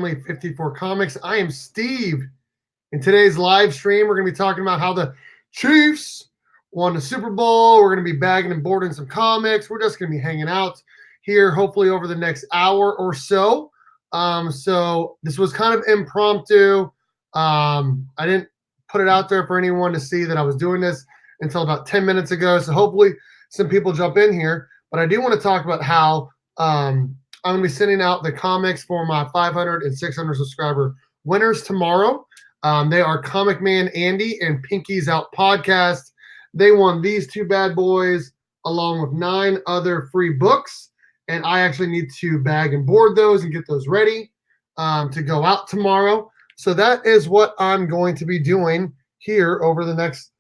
Berkfamily54comics. I am Steve. In today's live stream, we're going to be talking about how the Chiefs won the Super Bowl. We're going to be bagging and boarding some comics. We're just going to be hanging out here, hopefully over the next hour or so. So this was kind of impromptu. I didn't put it out there for anyone to see that I was doing this until about 10 minutes ago. So hopefully some people jump in here. But I do want to talk about how I'm going to be sending out the comics for my 500 and 600 subscriber winners tomorrow. They are Comic Man Andy and Pinky's Out Podcast. They won these two bad boys along with 9 other free books. And I actually need to bag and board those and get those ready to go out tomorrow. So that is what I'm going to be doing here over the next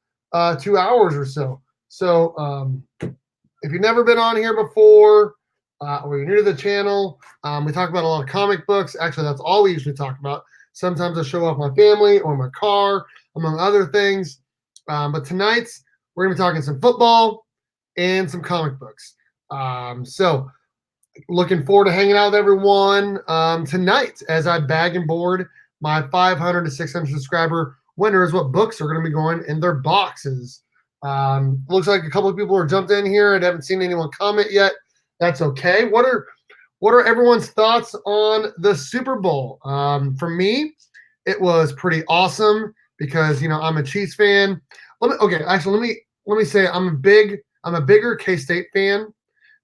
2 hours or so. So if you've never been on here before, or you're new to the channel, we talk about a lot of comic books. Actually, that's all we usually talk about. Sometimes I show off my family or my car, among other things. But tonight, we're going to be talking some football and some comic books. So looking forward to hanging out with everyone tonight as I bag and board my 500 to 600 subscriber winners. What books are going to be going in their boxes? Looks like a couple of people are jumped in here and haven't seen anyone comment yet. That's okay. What are everyone's thoughts on the Super Bowl? For me, it was pretty awesome because I'm a Chiefs fan. Let me say I'm a bigger K-State fan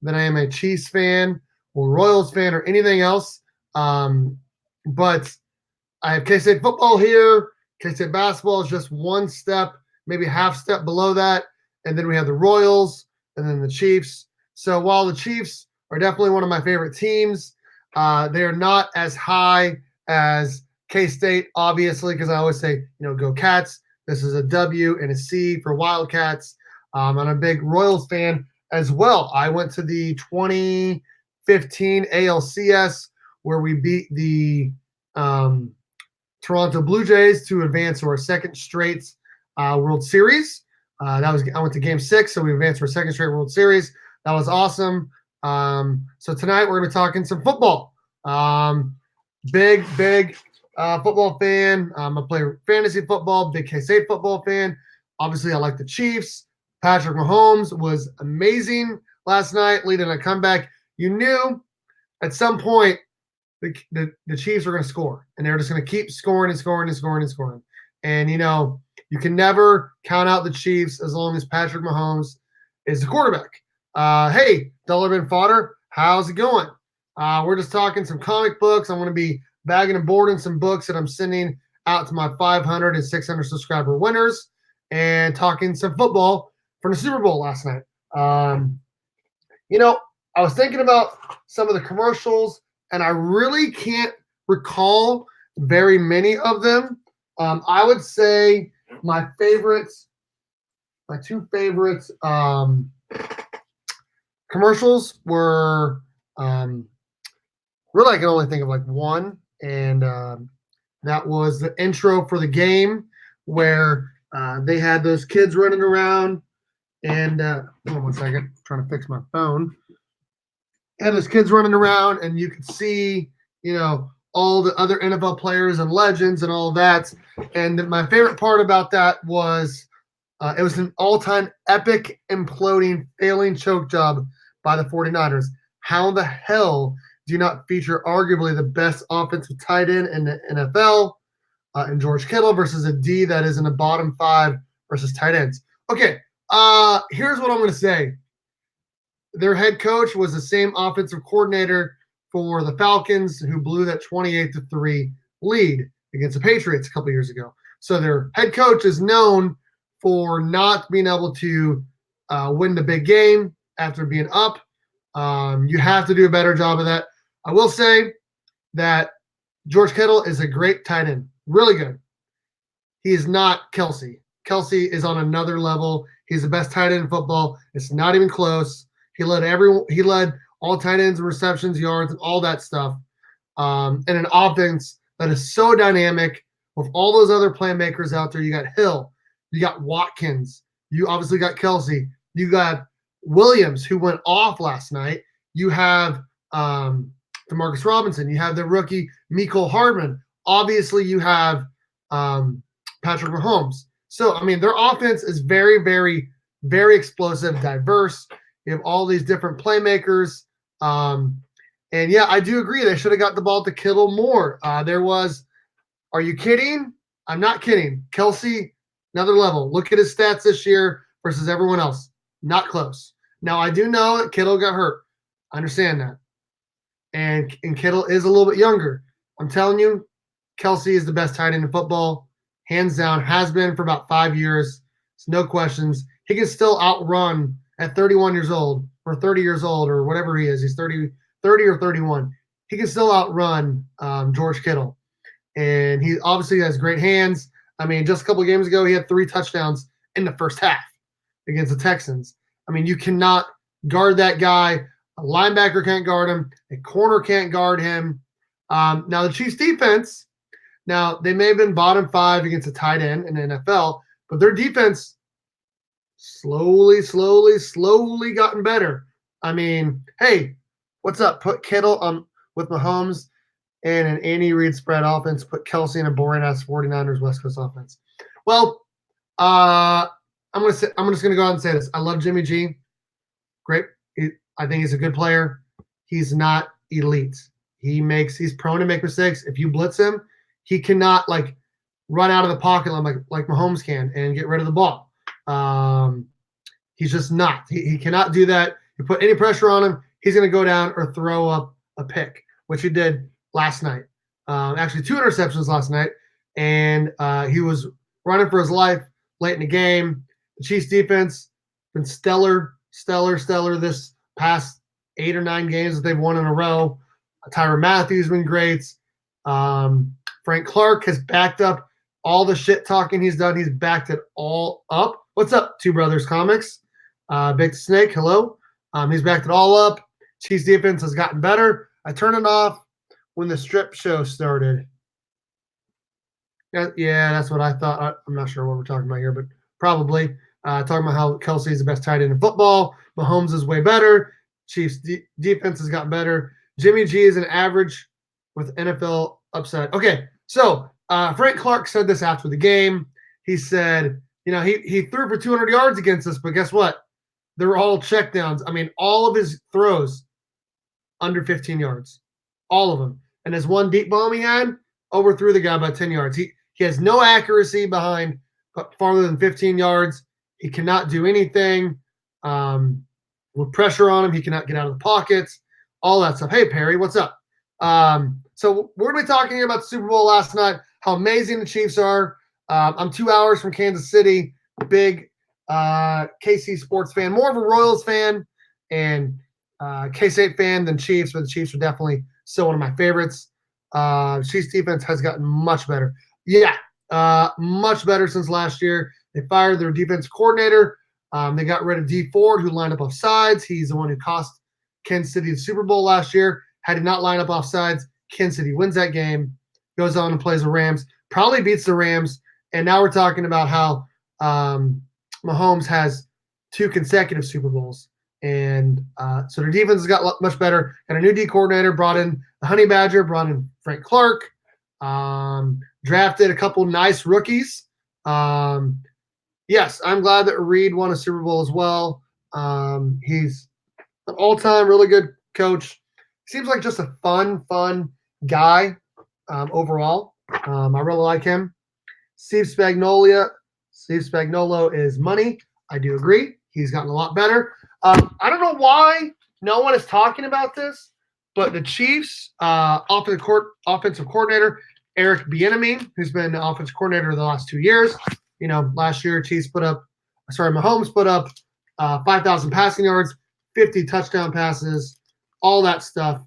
than I am a Chiefs fan or Royals fan or anything else. But I have K-State football here. K-State basketball is just one step, maybe half step below that. And then we have the Royals and then the Chiefs. So while the Chiefs are definitely one of my favorite teams, they are not as high as K-State, obviously, because I always say, go Cats. This is a W and a C for Wildcats. I'm a big Royals fan as well. I went to the 2015 ALCS where we beat the Toronto Blue Jays to advance to our second straight World Series. I went to Game 6, so we advanced to our second straight World Series. That was awesome. So tonight we're going to be talking some football. Big football fan. I play fantasy football, big K-State football fan. Obviously, I like the Chiefs. Patrick Mahomes was amazing last night, leading a comeback. You knew at some point the Chiefs were going to score, and they were just going to keep scoring and scoring and scoring and scoring. And, you can never count out the Chiefs as long as Patrick Mahomes is the quarterback. Hey, Dollar Bin Fodder, how's it going? We're just talking some comic books. I'm going to be bagging and boarding some books that I'm sending out to my 500 and 600 subscriber winners and talking some football for the Super Bowl last night. I was thinking about some of the commercials, and I really can't recall very many of them. I would say my two favorites commercials were really I can only think of like one, and that was the intro for the game where they had those kids running around and hold on one second, I'm trying to fix my phone. Had those kids running around and you could see all the other NFL players and legends and all that. And my favorite part about that was it was an all-time epic, imploding, failing choke job by the 49ers. How the hell do you not feature arguably the best offensive tight end in the NFL in George Kittle versus a D that is in the bottom 5 versus tight ends? Okay, here's what I'm going to say. Their head coach was the same offensive coordinator for the Falcons who blew that 28-3 lead against the Patriots a couple years ago. So their head coach is known for not being able to win the big game after being up. You have to do a better job of that. I will say that George Kittle is a great tight end, really good. He is not Kelsey. Kelsey is on another level. He's the best tight end in football. It's not even close. He led all tight ends and receptions, yards, and all that stuff. And an offense that is so dynamic with all those other playmakers out there. You got Hill, you got Watkins, you obviously got Kelsey, you got Williams, who went off last night. You have Demarcus Robinson. You have the rookie Mecole Hardman. Obviously, you have Patrick Mahomes. So, I mean, their offense is very, very, very explosive, diverse. You have all these different playmakers. And yeah, I do agree. They should have got the ball to Kittle more. Are you kidding? I'm not kidding. Kelsey, another level. Look at his stats this year versus everyone else. Not close. Now, I do know that Kittle got hurt. I understand that. And Kittle is a little bit younger. I'm telling you, Kelsey is the best tight end in football. Hands down, has been for about 5 years. It's no questions. He can still outrun at 31 years old or 30 years old or whatever he is. He's 30 or 31. He can still outrun George Kittle. And he obviously has great hands. I mean, just a couple of games ago, he had 3 touchdowns in the first half against the Texans. I mean, you cannot guard that guy. A linebacker can't guard him. A corner can't guard him. Now, the Chiefs defense, now they may have been bottom 5 against a tight end in the NFL, but their defense slowly gotten better. I mean, hey, what's up? Put Kittle on with Mahomes and an Andy Reid spread offense. Put Kelsey in a boring-ass 49ers West Coast offense. Well, I'm just gonna go out and say this. I love Jimmy G. Great. I think he's a good player. He's not elite. He's prone to make mistakes. If you blitz him, he cannot run out of the pocket like Mahomes can and get rid of the ball. He's just not. He cannot do that. You put any pressure on him, he's going to go down or throw up a pick, which he did last night. Actually, 2 interceptions last night, and he was running for his life late in the game. The Chiefs defense been stellar this past 8 or 9 games that they've won in a row. Tyrann Mathieu has been great. Frank Clark has backed up all the shit talking he's done. He's backed it all up. What's up, Two Brothers Comics? Big Snake, hello. He's backed it all up. Chiefs defense has gotten better. I turned it off when the strip show started. Yeah, that's what I thought. I'm not sure what we're talking about here, but probably talking about how Kelsey is the best tight end in football. Mahomes is way better. Chiefs defense has gotten better. Jimmy G is an average with NFL upside. Okay, so Frank Clark said this after the game. He said, he threw for 200 yards against us, but guess what? They were all checkdowns. I mean, all of his throws under 15 yards, all of them. And his one deep bomb he had overthrew the guy by 10 yards. He has no accuracy behind farther than 15 yards. He cannot do anything. With pressure on him, he cannot get out of the pockets, all that stuff. Hey, Perry, what's up? So we're going to be talking here about the Super Bowl last night, how amazing the Chiefs are. I'm 2 hours from Kansas City, big KC sports fan, more of a Royals fan and K-State fan than Chiefs, but the Chiefs are definitely still one of my favorites. Chiefs defense has gotten much better. Yeah, much better since last year. They fired their defense coordinator. They got rid of D Ford, who lined up off sides. He's the one who cost Kansas City the Super Bowl last year. Had he not lined up off sides, Kansas City wins that game, goes on and plays the Rams, probably beats the Rams. And now we're talking about how Mahomes has 2 consecutive Super Bowls. And so their defense has got much better. Got a new D coordinator, brought in the Honey Badger, brought in Frank Clark, drafted a couple nice rookies. Yes, I'm glad that Reid won a Super Bowl as well. He's an all-time really good coach. Seems like just a fun guy overall. I really like him. Steve Spagnuolo is money. I do agree. He's gotten a lot better. I don't know why no one is talking about this, but the Chiefs offensive coordinator, Eric Bieniemy, who's been the offensive coordinator the last 2 years. Last year Mahomes put up 5,000 passing yards, 50 touchdown passes, all that stuff.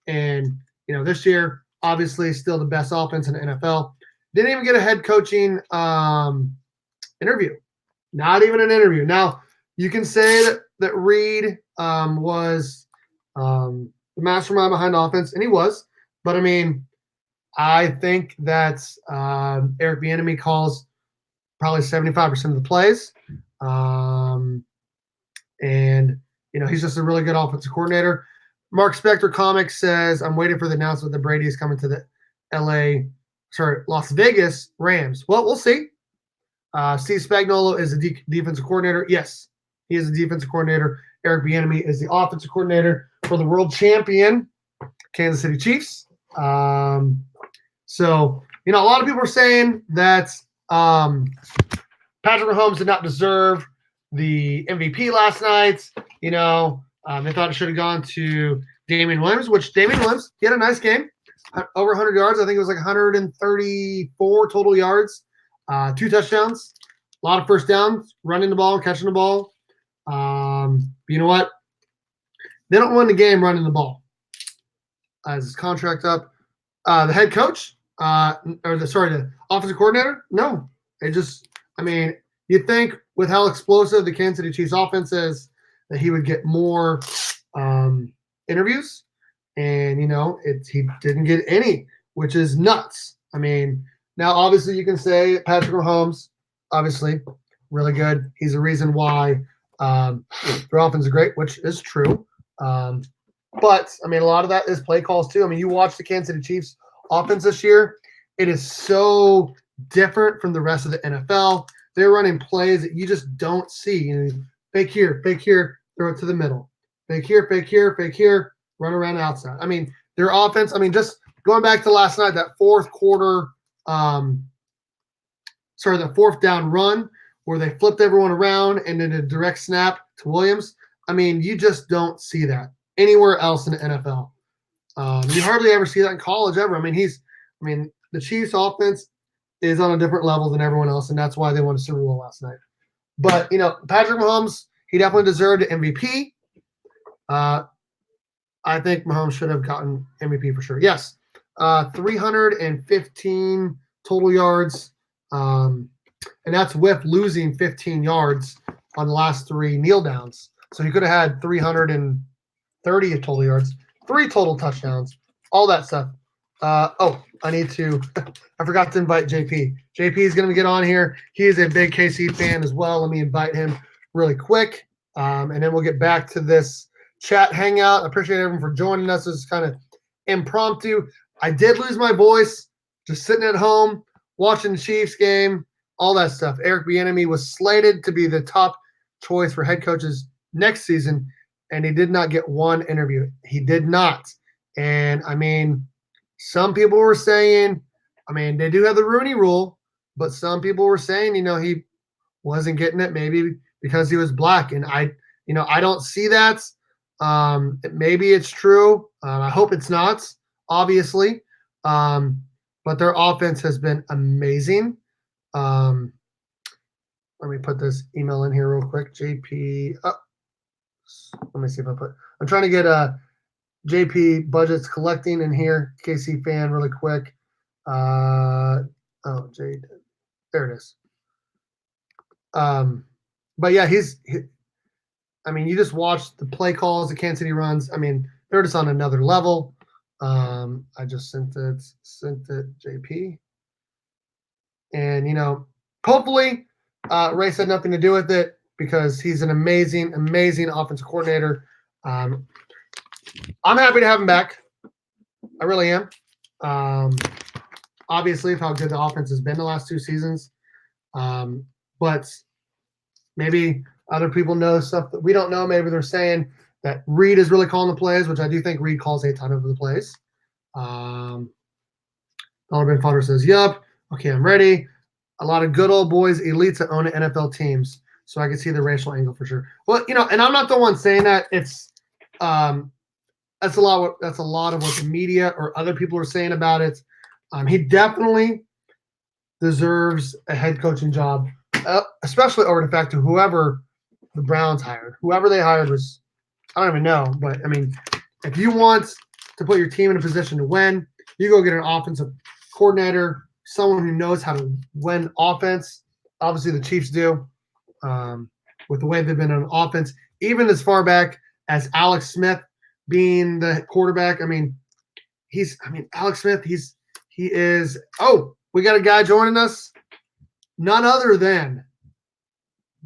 And, this year, obviously still the best offense in the NFL. Didn't even get a head coaching interview. Not even an interview. Now, you can say that Reid was the mastermind behind offense, and he was. But, I think that Eric Bieniemy calls probably 75% of the plays. And, he's just a really good offensive coordinator. Mark Spector Comics says, I'm waiting for the announcement that Brady is coming to the Las Vegas Rams. Well, we'll see. Steve Spagnuolo is the defensive coordinator. Yes, he is the defensive coordinator. Eric Bieniemy is the offensive coordinator for the world champion Kansas City Chiefs. So, a lot of people are saying that Patrick Mahomes did not deserve the MVP last night. They thought it should have gone to Damian Williams, which Damian Williams, he had a nice game. Over 100 yards. I think it was like 134 total yards. 2 touchdowns. A lot of first downs, running the ball, catching the ball. You know what? They don't win the game running the ball. Is his contract up? The head coach, the offensive coordinator? No. You think with how explosive the Kansas City Chiefs offense is that he would get more interviews, and he didn't get any, which is nuts. Now obviously you can say Patrick Mahomes, obviously really good. He's the reason why their offense is great, which is true. But a lot of that is play calls too. You watch the Kansas City Chiefs offense this year. It is so different from the rest of the NFL. They're running plays that you just don't see. Fake here, throw it to the middle. Fake here, run around the outside. Their offense, just going back to last night, that fourth quarter, the fourth down run where they flipped everyone around and then a direct snap to Williams. You just don't see that anywhere else in the NFL. You hardly ever see that in college ever. The Chiefs offense is on a different level than everyone else, and that's why they won a Super Bowl last night. But, Patrick Mahomes, he definitely deserved an MVP. I think Mahomes should have gotten MVP for sure. Yes, 315 total yards, and that's with losing 15 yards on the last 3 kneel downs. So he could have had 330 total yards, 3 total touchdowns, all that stuff. I forgot to invite JP. JP is going to get on here. He is a big KC fan as well. Let me invite him really quick, and then we'll get back to this chat hangout. I appreciate everyone for joining us. This is kind of impromptu. I did lose my voice just sitting at home watching the Chiefs game, all that stuff. Eric Bieniemy was slated to be the top choice for head coaches next season, and he did not get one interview. He did not. And some people were saying, they do have the Rooney Rule, but some people were saying, he wasn't getting it maybe because he was black. And I don't see that. Maybe it's true. I hope it's not, obviously. But their offense has been amazing. Let me put this email in here real quick. JP. Let me see if I'm trying to get JP budgets collecting in here. KC fan really quick. Jade. There it is. But yeah, you just watch the play calls the Kansas City runs. They're just on another level. I just sent it JP. And hopefully Ray had nothing to do with it because he's an amazing offensive coordinator. I'm happy to have him back. I really am. Obviously, of how good the offense has been the last 2 seasons. But maybe other people know stuff that we don't know. Maybe they're saying that Reed is really calling the plays, which I do think Reed calls a ton of the plays. Donovan Fodder says, "Yup. Okay, I'm ready. A lot of good old boys, elites that own NFL teams." So I can see the racial angle for sure. Well, and I'm not the one saying that. It's that's a lot of what the media or other people are saying about it. He definitely deserves a head coaching job, especially over the fact of whoever the Browns hired. Whoever they hired was, I don't even know. But, if you want to put your team in a position to win, you go get an offensive coordinator, someone who knows how to win offense. Obviously, the Chiefs do with the way they've been on offense, even as far back as Alex Smith being the quarterback. Alex Smith, he is. Oh, we got a guy joining us. None other than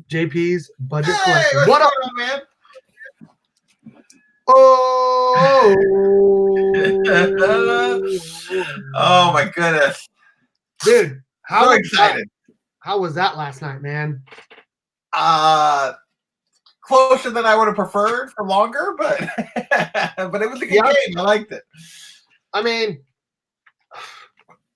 JP's budget collector. What up, man? Oh, Oh my goodness, dude! so excited! How was that last night, man? Closer than I would have preferred for longer, but but it was a good game. I liked it. I mean,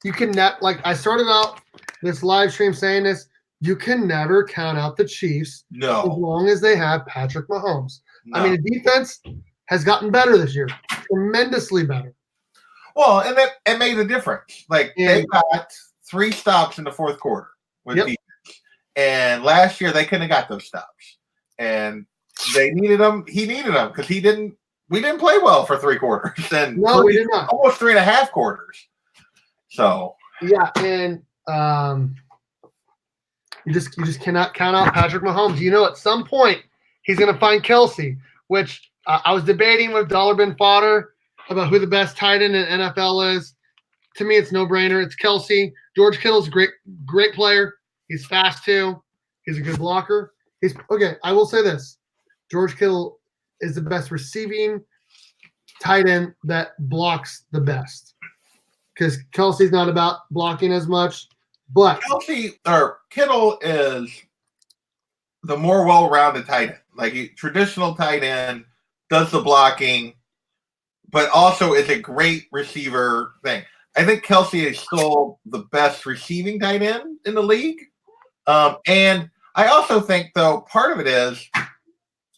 you can like I started out this live stream saying this. You can never count out the Chiefs as long as they have Patrick Mahomes. I mean, the defense has gotten better this year, tremendously better. Well, and it made a difference. Like they got 3 stops in the fourth quarter with defense, and last year they couldn't have got those stops, and they needed them. He needed them because we didn't play well for 3 quarters, and we did not. Almost 3.5 quarters. So yeah, and you just cannot count out Patrick Mahomes. You know, at some point he's going to find Kelsey, which I was debating with Dollar Bin Fodder about who the best tight end in NFL is. To me, it's no brainer. It's Kelsey. George Kittle's a great player. He's fast too. He's a good blocker. I will say this: George Kittle is the best receiving tight end that blocks the best. Because Kelsey's not about blocking as much, but Kittle is the more well-rounded tight end. Like a traditional tight end does the blocking, but also is a great receiver thing. I think Kelsey is still the best receiving tight end in the league. And I also think, though, part of it is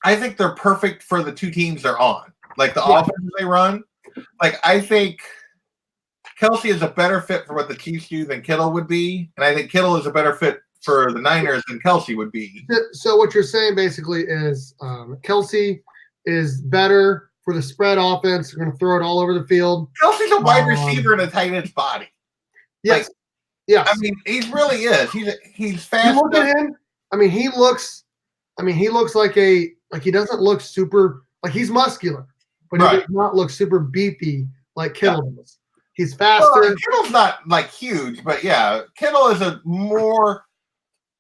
I think they're perfect for the 2 teams they're on. Like the offenses they run. Like I think Kelsey is a better fit for what the Chiefs do than Kittle would be. And I think Kittle is a better fit for the Niners than Kelsey would be. So what you're saying basically is Kelsey is better for the spread offense. We're going to throw it all over the field. Kelsey's a wide receiver in a tight end's body. Yes. Yes. I mean, he really is. He's fast. You look at him. I mean, he looks like he doesn't look super, like he's muscular, but he does not look super beefy like Kittle does. He's faster. Well, Kittle's not like huge, but yeah, Kittle is a more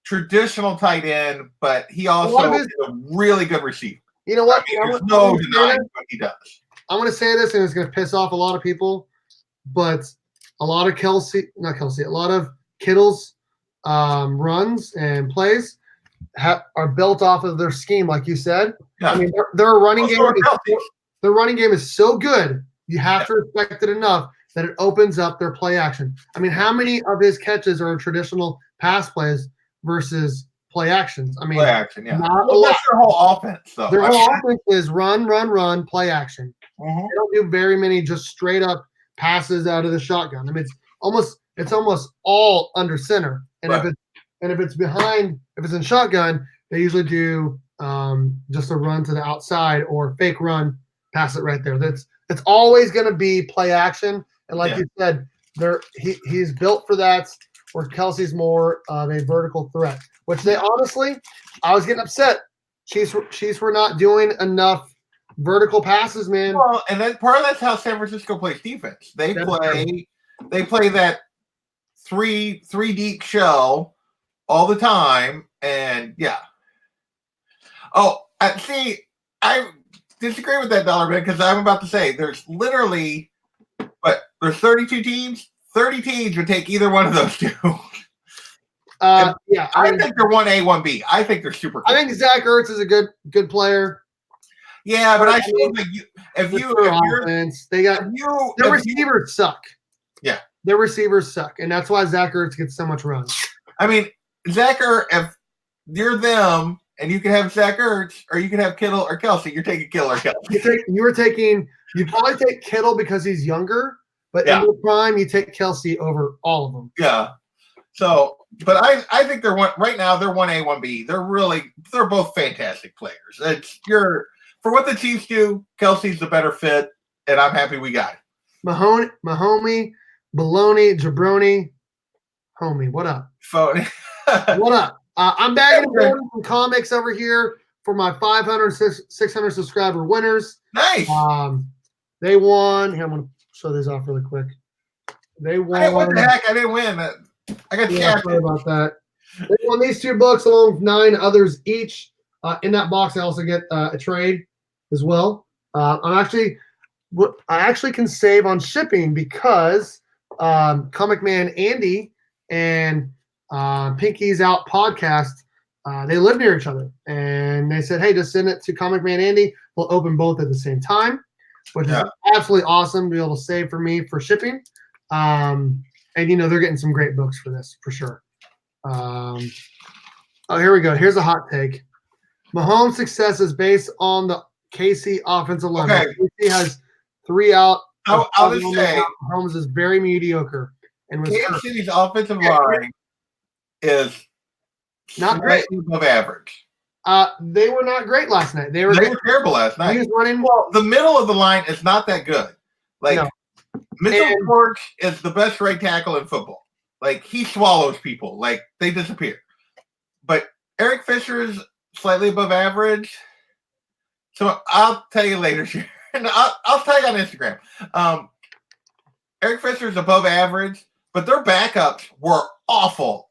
traditional tight end, but he also is a really good receiver. You know what? There's no denying what he does. I'm going to say this, and it's going to piss off a lot of people, but a lot of Kittle's runs and plays are built off of their scheme, like you said. Yeah. I mean, their running game is so good, you have to respect it enough that it opens up their play action. I mean, how many of his catches are traditional pass plays versus play actions? I mean, play action, yeah. That's their whole offense, though. Their whole offense is run, play action. They don't do very many just straight up passes out of the shotgun. I mean, it's almost all under center. And if it's in shotgun, they usually do just a run to the outside or fake run, pass it right there. It's always going to be play action. And like you said, he's built for that, where Kelsey's more of a vertical threat, which they honestly, I was getting upset. Chiefs were not doing enough vertical passes, man. Well, and then part of that's how San Francisco plays defense. They play that three deep shell all the time, and I disagree with that, Dollar Bin, because I'm about to say there's literally, there's 32 teams. 30 teams would take either one of those 2. I think they're 1A, 1B. I think they're super cool. I think Zach Ertz is a good player. Yeah, but I still think their receivers suck. Yeah. Their receivers suck, and that's why Zach Ertz gets so much run. I mean, Zach Ertz, if you're them and you can have Zach Ertz or you can have Kittle or Kelsey, you're taking Kittle or Kelsey. You probably take Kittle because he's younger, but in the prime, you take Kelsey over all of them. Yeah. So, but I think they're right now they're 1A, 1B. They're both fantastic players. For what the Chiefs do, Kelsey's the better fit, and I'm happy we got it. Mahoney, Baloney, Jabroni, homie, what up? Phony. What up? I'm bagging some comics over here for my 500, 600 subscriber winners. Nice. They won. Here, I'm going to show these off really quick. They won. What the heck? I didn't win. I got sorry about that. They won these 2 books along with 9 others each. In that box, I also get a trade as well. I actually can save on shipping because Comic Man Andy and Pinky's Out podcast, they live near each other, and they said, "Hey, just send it to Comic Man Andy. We'll open both at the same time," which is absolutely awesome to be able to save for me for shipping. And they're getting some great books for this for sure. Oh, here we go. Here's a hot take. Mahomes' success is based on the KC offensive line. Okay. KC has 3 out. I'll just say Mahomes is very mediocre. And Kansas City's offensive line is not great, above average. They were not great last night. They were terrible last night. He was running. Well, the middle of the line is not that good. Mitchell Porch is the best right tackle in football. He swallows people. They disappear. But Eric Fisher is slightly above average. So I'll tell you later. And I'll tell you on Instagram. Eric Fisher is above average, but their backups were awful.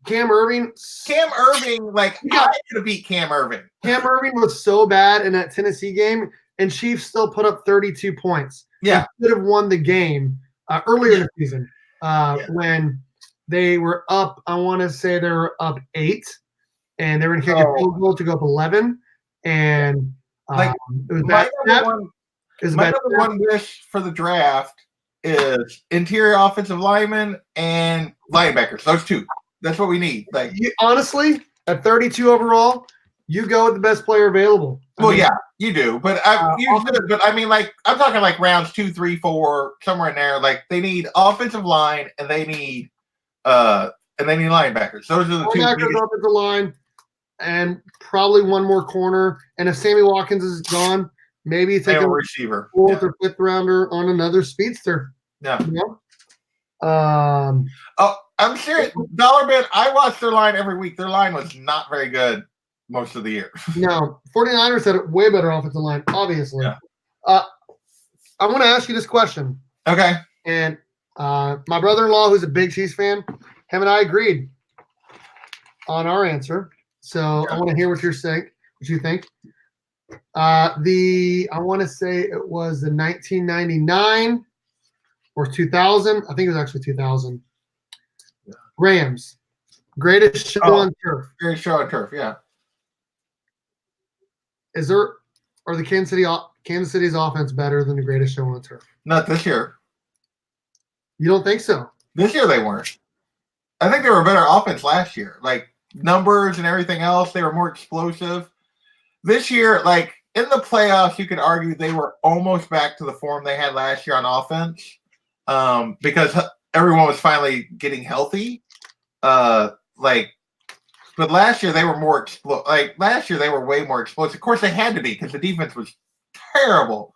Cam Irving. I could have beat Cam Irving. Cam Irving was so bad in that Tennessee game, and Chiefs still put up 32 points. Yeah. They could have won the game earlier in the season when they were up. I want to say they were up 8, and they were going to kick a field goal to go up 11. And it was bad. My number one wish for the draft is interior offensive linemen and linebackers. Those two. That's what we need. Honestly, at 32 overall, you go with the best player available. Yeah, you do. But I'm talking rounds 2, 3, 4, somewhere in there. They need offensive line and they need linebackers. Those are the two. Linebackers, offensive line, and probably one more corner. And if Sammy Watkins is gone, maybe you take a receiver, 4th or 5th rounder on another speedster. Yeah. I'm serious. Dollar Bin, I watch their line every week. Their line was not very good most of the year. No, 49ers had a way better offensive line, obviously. Yeah. I want to ask you this question. Okay. And my brother-in-law, who's a big Chiefs fan, him and I agreed on our answer. So I want to hear what you think. I want to say it was the 1999 or 2000. I think it was actually 2000. Yeah. Rams, greatest show on turf. Greatest show on turf, yeah. Are the Kansas City's offense better than the greatest show on turf? Not this year. You don't think so? This year they weren't. I think they were a better offense last year. Numbers and everything else, they were more explosive. This year, in the playoffs, you could argue they were almost back to the form they had last year on offense because everyone was finally getting healthy. But last year they were more last year they were way more explosive. Of course, they had to be because the defense was terrible.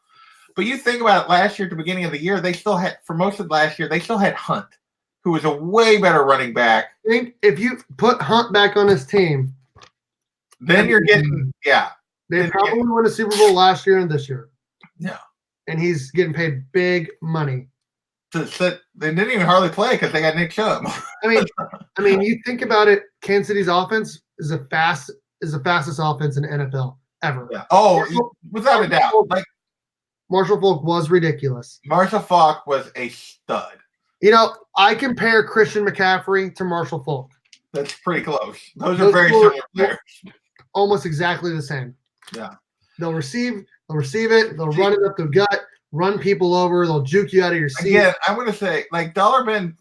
But you think about it, last year at the beginning of the year, they still had, for most of last year, they still had Hunt, who was a way better running back. I think if you put Hunt back on his team, then you're getting They probably won a Super Bowl last year and this year. Yeah. And he's getting paid big money. They didn't even hardly play because they got Nick Chubb. I mean, you think about it, Kansas City's offense is the fastest offense in the NFL ever. Yeah. Oh, without a doubt. Marshall Faulk was ridiculous. Marshall Faulk was a stud. I compare Christian McCaffrey to Marshall Faulk. That's pretty close. Those are very similar players. Almost exactly the same. Yeah. They'll receive it, they'll run it up the gut, run people over, they'll juke you out of your seat. Again, I'm going to say, Dollar Bin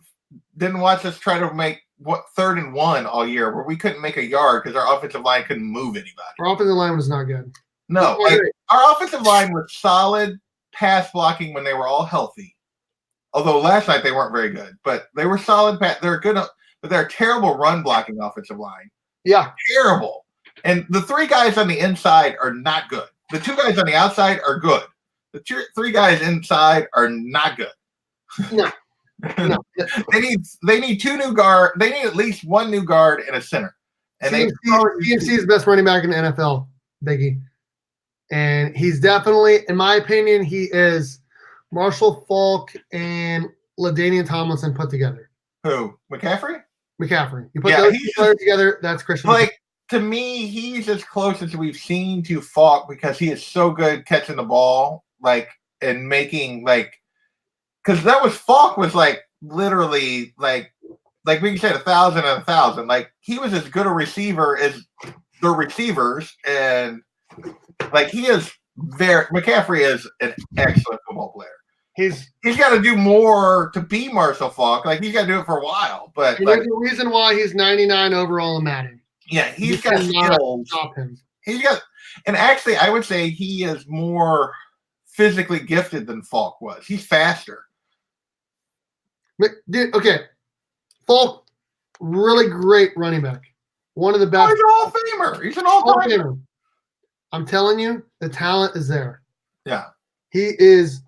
didn't watch us try to make 3rd and 1 all year where we couldn't make a yard because our offensive line couldn't move anybody. Our offensive line was not good. No, our offensive line was solid pass blocking when they were all healthy. Although last night they weren't very good, but they were solid. They're good, but they're a terrible run blocking offensive line. Yeah. Terrible. And the 3 guys on the inside are not good. The 2 guys on the outside are good. The 3 guys inside are not good. No. They need 2 new guard. They need at least 1 new guard and a center. And CMC is the best running back in the NFL, Biggie. And he's definitely, in my opinion, he is Marshall Faulk and LaDainian Tomlinson put together. Who? McCaffrey? You put those 2 players together, that's Christian. to me, he's as close as we've seen to Falk because he is so good catching the ball, like, and making, like, because that was Falk was like literally like we said 1,000 and 1,000. Like he was as good a receiver as the receivers, and like he is McCaffrey is an excellent football player. He's got to do more to be Marshall Falk. Like he's got to do it for a while, but and there's a reason why he's 99 overall in Madden. Yeah, he's got skills. Stop him. He's got, and actually, I would say he is more physically gifted than Falk was. He's faster. Dude, okay, Falk, really great running back. One of the best. He's an all-famer. He's an all-timer. I'm telling you, the talent is there. Yeah. He is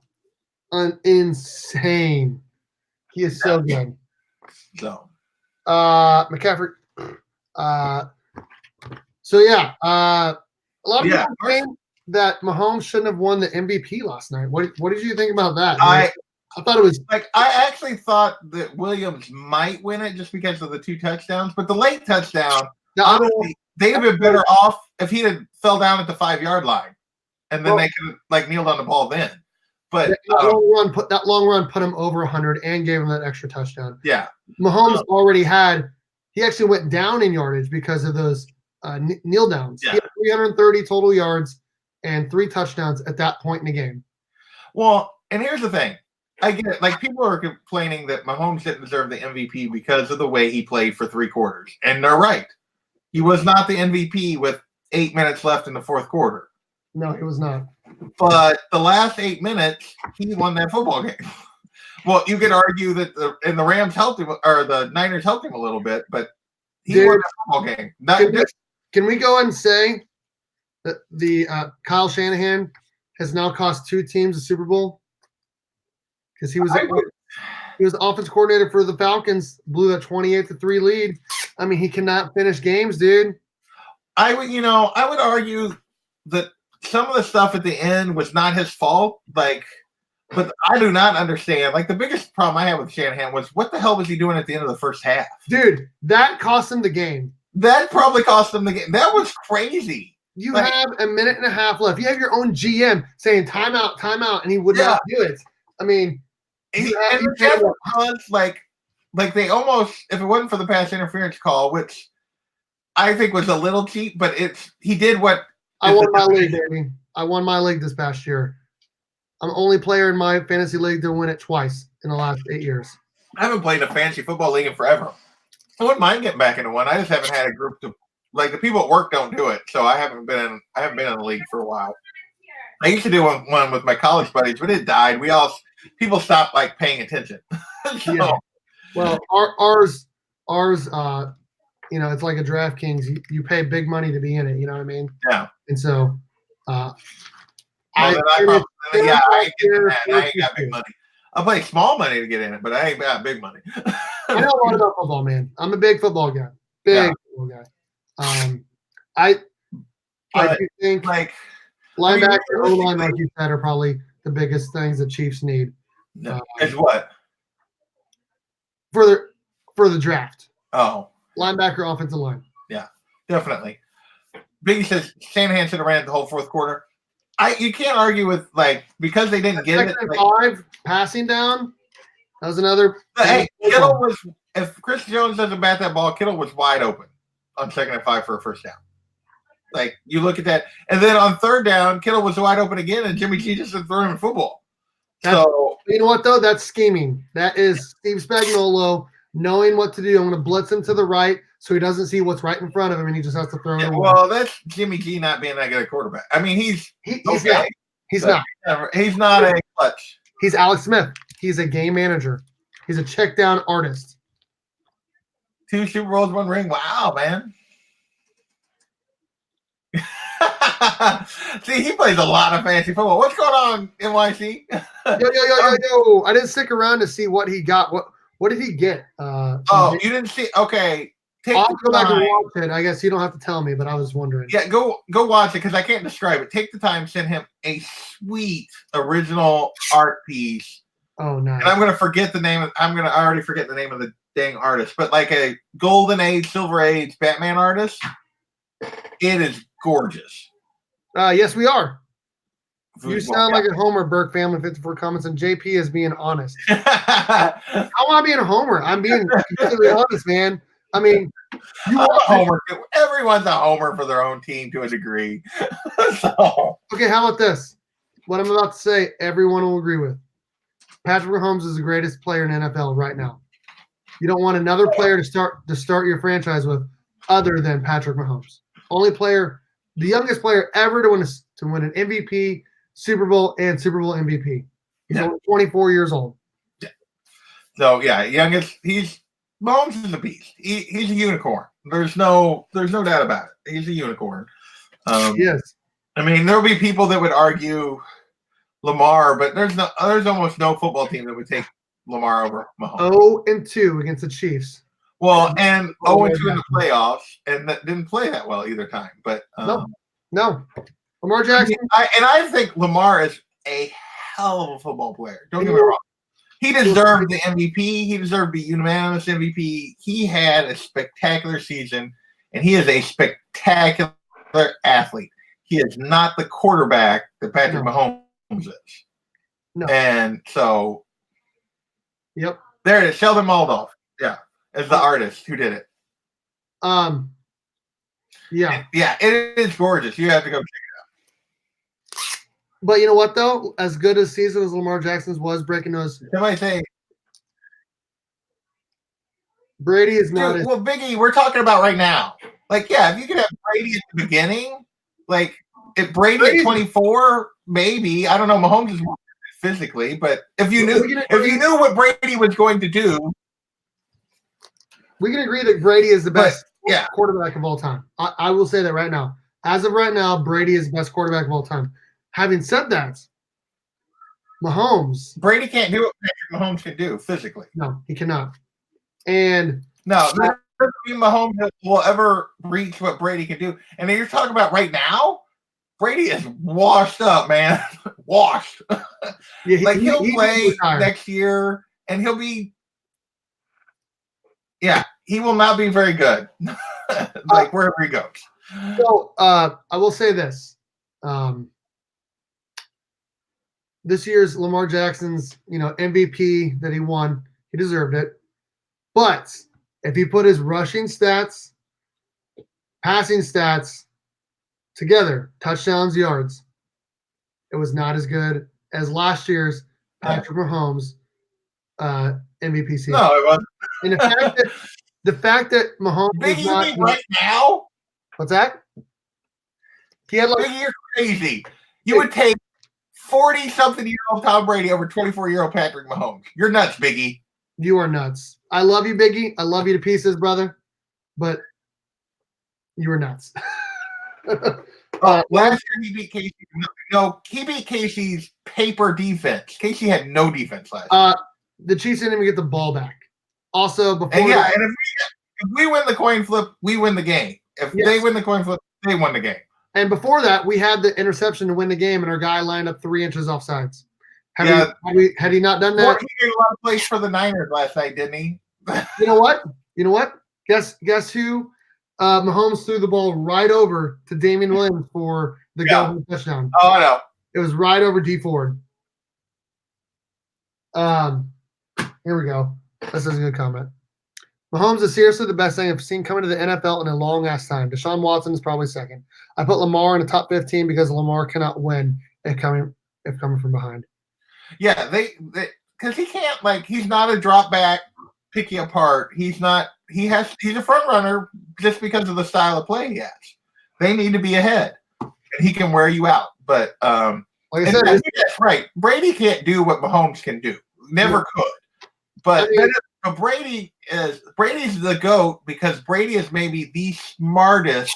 insane. He is so good. So. McCaffrey. So yeah, a lot of people think that Mahomes shouldn't have won the MVP last night. What did you think about that? I thought it was like I actually thought that Williams might win it just because of the 2 touchdowns, but the late touchdown, honestly, they'd have been better off if he had fell down at the 5-yard line, and then they could like kneeled on the ball then. But that long run put him over 100 and gave him that extra touchdown. Yeah, Mahomes already had. He actually went down in yardage because of those kneel downs. Yeah. He had 330 total yards and 3 touchdowns at that point in the game. Well, and here's the thing. I get it. Like people are complaining that Mahomes didn't deserve the MVP because of the way he played for 3 quarters. And they're right. He was not the MVP with 8 minutes left in the 4th quarter. No, he was not. But the last 8 minutes, he won that football game. Well, you could argue that the Rams helped him, or the Niners helped him a little bit, but he won that football game. Can we go and say that the Kyle Shanahan has now cost 2 teams a Super Bowl? Because he was the offense coordinator for the Falcons, blew that 28-3 lead. I mean, he cannot finish games, dude. I would argue that some of the stuff at the end was not his fault. Like, but I do not understand. Like, the biggest problem I had with Shanahan was what the hell was he doing at the end of the first half? Dude, that cost him the game. That probably cost him the game. That was crazy. You have a minute and a half left. You have your own GM saying timeout, and he would not do it. I mean, like they almost, if it wasn't for the pass interference call, which I think was a little cheap, but he did what I won my league, baby. I won my league this past year. I'm the only player in my fantasy league to win it twice in the last 8 years. I haven't played a fantasy football league in forever. I wouldn't mind getting back into one. I just haven't had a group to, like, the people at work don't do it, so I haven't been in the league for a while. I used to do one with my college buddies, but it died. People stopped like paying attention. So. Yeah. Well, ours, it's like a DraftKings. You pay big money to be in it. You know what I mean? Yeah. And so, I ain't got big money. I play small money to get in it, but I ain't got big money. I know a lot about football, man. I'm a big football guy. Football guy. I do think like linebacker, O-line, like you said, are probably the biggest things the Chiefs need. No. It's what? For the draft. Oh. Linebacker, offensive line. Yeah, definitely. Biggie says Shanahan should have ran it the whole 4th quarter. You can't argue with, like, because they didn't get it. Like, 5 passing down. That was another. Hey, Kittle was, if Chris Jones doesn't bat that ball, Kittle was wide open on 2nd and 5 for a first down. Like, you look at that. And then on 3rd down, Kittle was wide open again, and Jimmy G just threw him in football. So, you know what, though? That's scheming. That is Steve Spagnuolo knowing what to do. I'm going to blitz him to the right so he doesn't see what's right in front of him, and he just has to throw it away. Well, that's Jimmy G not being that good a quarterback. I mean, he's okay. He's not. He's not a clutch. He's Alex Smith. He's a game manager. He's a check down artist. 2 Super Bowls, 1 ring. Wow, man. See, he plays a lot of fantasy football. What's going on, NYC? Yo. I didn't stick around to see what he got. What did he get? You didn't see? Okay. I'll go back and watch it. I guess you don't have to tell me, but I was wondering. Yeah, go watch it because I can't describe it. Take the time, send him a sweet original art piece. Oh, nice. And I'm going to forget the name. I already forget the name of the dang artist, but like a golden age, silver age Batman artist. It is gorgeous. Yes, we are. You Football, sound like a homer, Berkfamily54comics, and JP is being honest. How am I being a homer? I'm being completely honest, man. I mean, I'm a homer. Everyone's a homer for their own team to a degree. So. Okay, how about this? What I'm about to say, everyone will agree with. Patrick Mahomes is the greatest player in NFL right now. You don't want another player to start your franchise with other than Patrick Mahomes. Only player, the youngest player ever to win an MVP, Super Bowl, and Super Bowl MVP. He's only 24 years old. Yeah. So yeah, youngest. Mahomes is a beast. He's a unicorn. There's no doubt about it. He's a unicorn. Yes. I mean, there'll be people that would argue Lamar, but there's almost no football team that would take Lamar over Mahomes. 0-2 against the Chiefs. Well, and 0-2 in the playoffs, and that didn't play that well either time. But no. Lamar Jackson. I think Lamar is a hell of a football player. Don't get me wrong. He deserved the MVP. He deserved the unanimous MVP. He had a spectacular season, and he is a spectacular athlete. He is not the quarterback that Patrick Mahomes is. No. And so, yep. There it is. Sheldon Moldoff. Yeah. As the artist who did it. Yeah. Yeah, it is gorgeous. You have to go check it out. But you know what, though? As good a season as Lamar Jackson's was breaking those. Somebody say Brady is not. Well, Biggie, we're talking about right now. Like, yeah, if you could have Brady at the beginning, like if Brady at 24, maybe. I don't know. Mahomes is more physically, but if you knew what Brady was going to do, we can agree that Brady is the best yeah. quarterback of all time. I will say that right now. As of right now, Brady is the best quarterback of all time. Having said that, Mahomes. Brady can't do what Patrick Mahomes can do physically. No, he cannot. And no, Mahomes will ever reach what Brady can do. And then you're talking about right now, Brady is washed up, man. Washed. Yeah, he'll play next year, and he'll be. Yeah, he will not be very good. Like wherever he goes. So I will say this. This year's Lamar Jackson's, MVP that he won, he deserved it. But if he put his rushing stats, passing stats together, touchdowns, yards, it was not as good as last year's Patrick Mahomes MVP season. No, it wasn't. And the fact that Mahomes Biggie, was not right now. What's that? He had Biggie, you're crazy. You would take 40-something-year-old Tom Brady over 24-year-old Patrick Mahomes. You're nuts, Biggie. You are nuts. I love you, Biggie. I love you to pieces, brother. But you were nuts. Last year he beat Casey. No, he beat Casey's paper defense. Casey had no defense last year. The Chiefs didn't even get the ball back. Also, before and if we win the coin flip, we win the game. If they win the coin flip, they won the game. And before that, we had the interception to win the game, and our guy lined up 3 inches offsides. Had he not done that? He did a lot of plays for the Niners last night, didn't he? You know what? Guess who? Mahomes threw the ball right over to Damian Williams for the go-home touchdown. Oh, I know. It was right over D Ford. Here we go. This is a good comment. Mahomes is seriously the best thing I've seen coming to the NFL in a long-ass time. Deshaun Watson is probably second. I put Lamar in the top 15 because Lamar cannot win if coming from behind. Yeah, because he can't, he's not a drop back, pick you apart. He's a front runner just because of the style of play he has. They need to be ahead, and he can wear you out. But like I said, that's right. Brady can't do what Mahomes can do. Never could. But Brady's the GOAT because Brady is maybe the smartest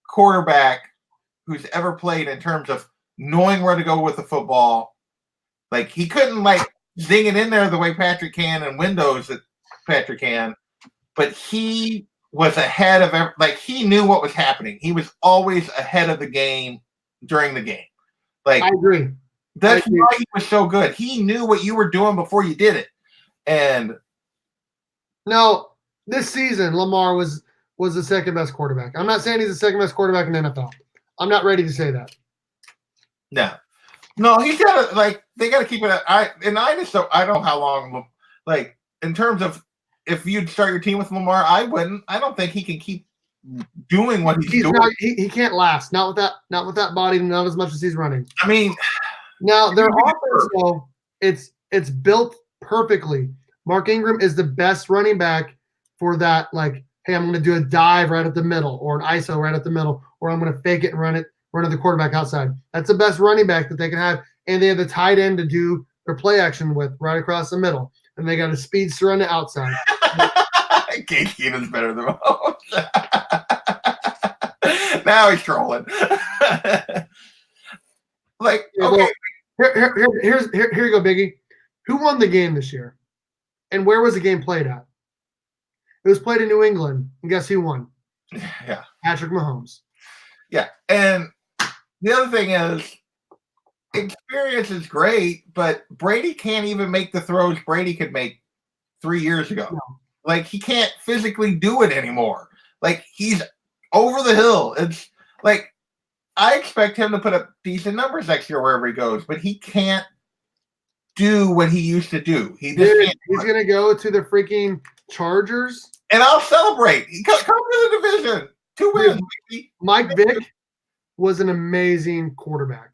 quarterback who's ever played in terms of knowing where to go with the football. Like he couldn't zing it in there the way Patrick can and windows that Patrick can, but he was ahead of he knew what was happening. He was always ahead of the game during the game. I agree. That's why he was so good. He knew what you were doing before you did it. And no, this season Lamar was was the second best quarterback. I'm not saying he's the second best quarterback in the NFL. I'm not ready to say that. No, he's got to they got to keep it. I don't know how long. In terms of if you'd start your team with Lamar, I wouldn't. I don't think he can keep doing what he's doing. He can't last. Not with that body. Not as much as he's running. I mean, now their offense, though, it's built perfectly. Mark Ingram is the best running back for that. Hey, I'm going to do a dive right at the middle, or an ISO right at the middle, or I'm going to fake it and run to the quarterback outside. That's the best running back that they can have, and they have the tight end to do their play action with right across the middle, and they got a speedster on the outside. Case Keenum's better than most. Now he's trolling. Okay. Well, here you go, Biggie. Who won the game this year? And where was the game played at? It was played in New England. And guess who won? Yeah. Patrick Mahomes. Yeah. And the other thing is, experience is great, but Brady can't even make the throws Brady could make 3 years ago. No. He can't physically do it anymore. He's over the hill. It's I expect him to put up decent numbers next year wherever he goes, but he can't do what he used to do. He's going to go to the freaking Chargers. And I'll celebrate. Come to the division. 2 wins. Mike Vick was an amazing quarterback.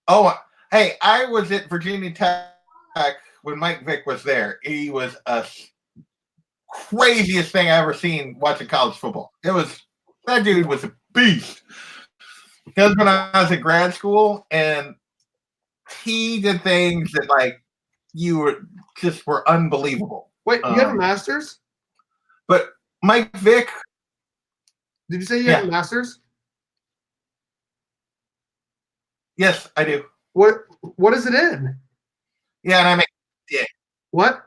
Oh, hey, I was at Virginia Tech when Mike Vick was there. He was a craziest thing I ever seen watching college football. That dude was a beast. Because when I was in grad school, and he did things that you were unbelievable. Wait, you have a master's? But Mike Vick. Did you say you have a master's? Yes, I do. What is it in? Yeah, and What?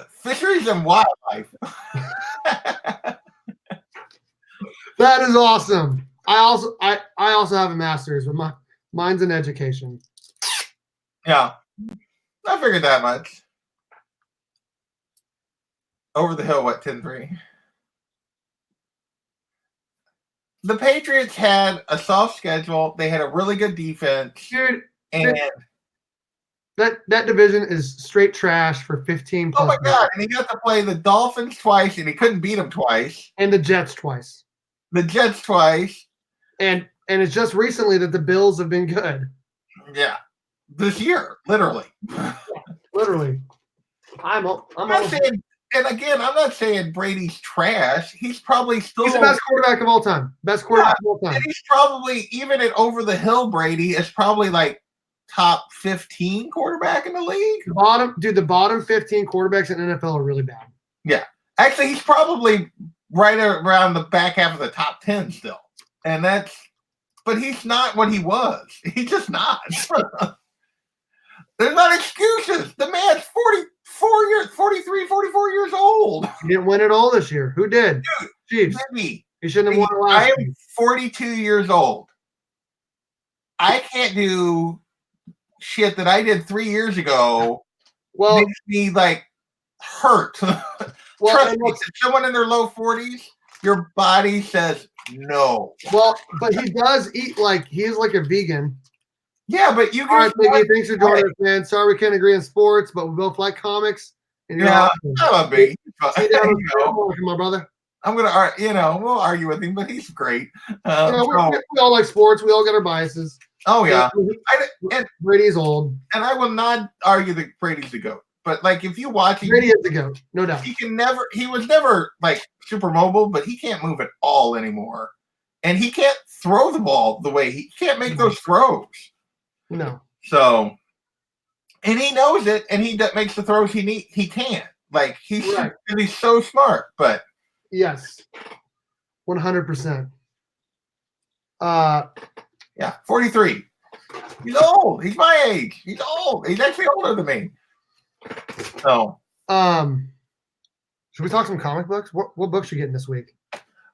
Fisheries and wildlife. That is awesome. I also have a master's, but mine's in education. Yeah, I figured that much. Over the hill, 10-3. The Patriots had a soft schedule. They had a really good defense. Dude, and that division is straight trash for 15 plus. Oh my God, and he got to play the Dolphins twice, and he couldn't beat them twice. And the Jets twice. And it's just recently that the Bills have been good. Yeah. This year, literally. Literally. I'm not saying, and again, I'm not saying Brady's trash. He's probably still the best quarterback of all time. Best quarterback of all time. And he's probably, even at over the hill, Brady is probably top 15 quarterback in the league. The bottom 15 quarterbacks in NFL are really bad. Yeah. Actually, he's probably right around the back half of the top 10 still. And but he's not what he was. He's just not. There's not excuses. The man's 44 years old. He didn't win it all this year. Who did? Dude, Chiefs. Maybe. He shouldn't have won it last year. I am 42 years old. I can't do shit that I did 3 years ago. Well, makes me hurt. Well, trust me, someone in their low 40s, your body says no. Well, but he does eat he's like a vegan. Yeah, but you guys. All right, thanks for joining us, man. Sorry we can't agree on sports, but we both like comics. And yeah, that'll be. My brother. I'm gonna, we'll argue with him, but he's great. We all like sports. We all got our biases. Oh yeah, and Brady's old, and I will not argue that Brady's the GOAT. But if you watch, Brady is the GOAT, no doubt. He was never super mobile, but he can't move at all anymore, and he can't throw the ball the way he can't make those throws. No. So, and he knows it, and he makes the throws he can't. He's so smart, but yes, 100%. Yeah, 43. He's old. He's my age. He's old. He's actually older than me. So, should we talk some comic books? What books are you getting this week?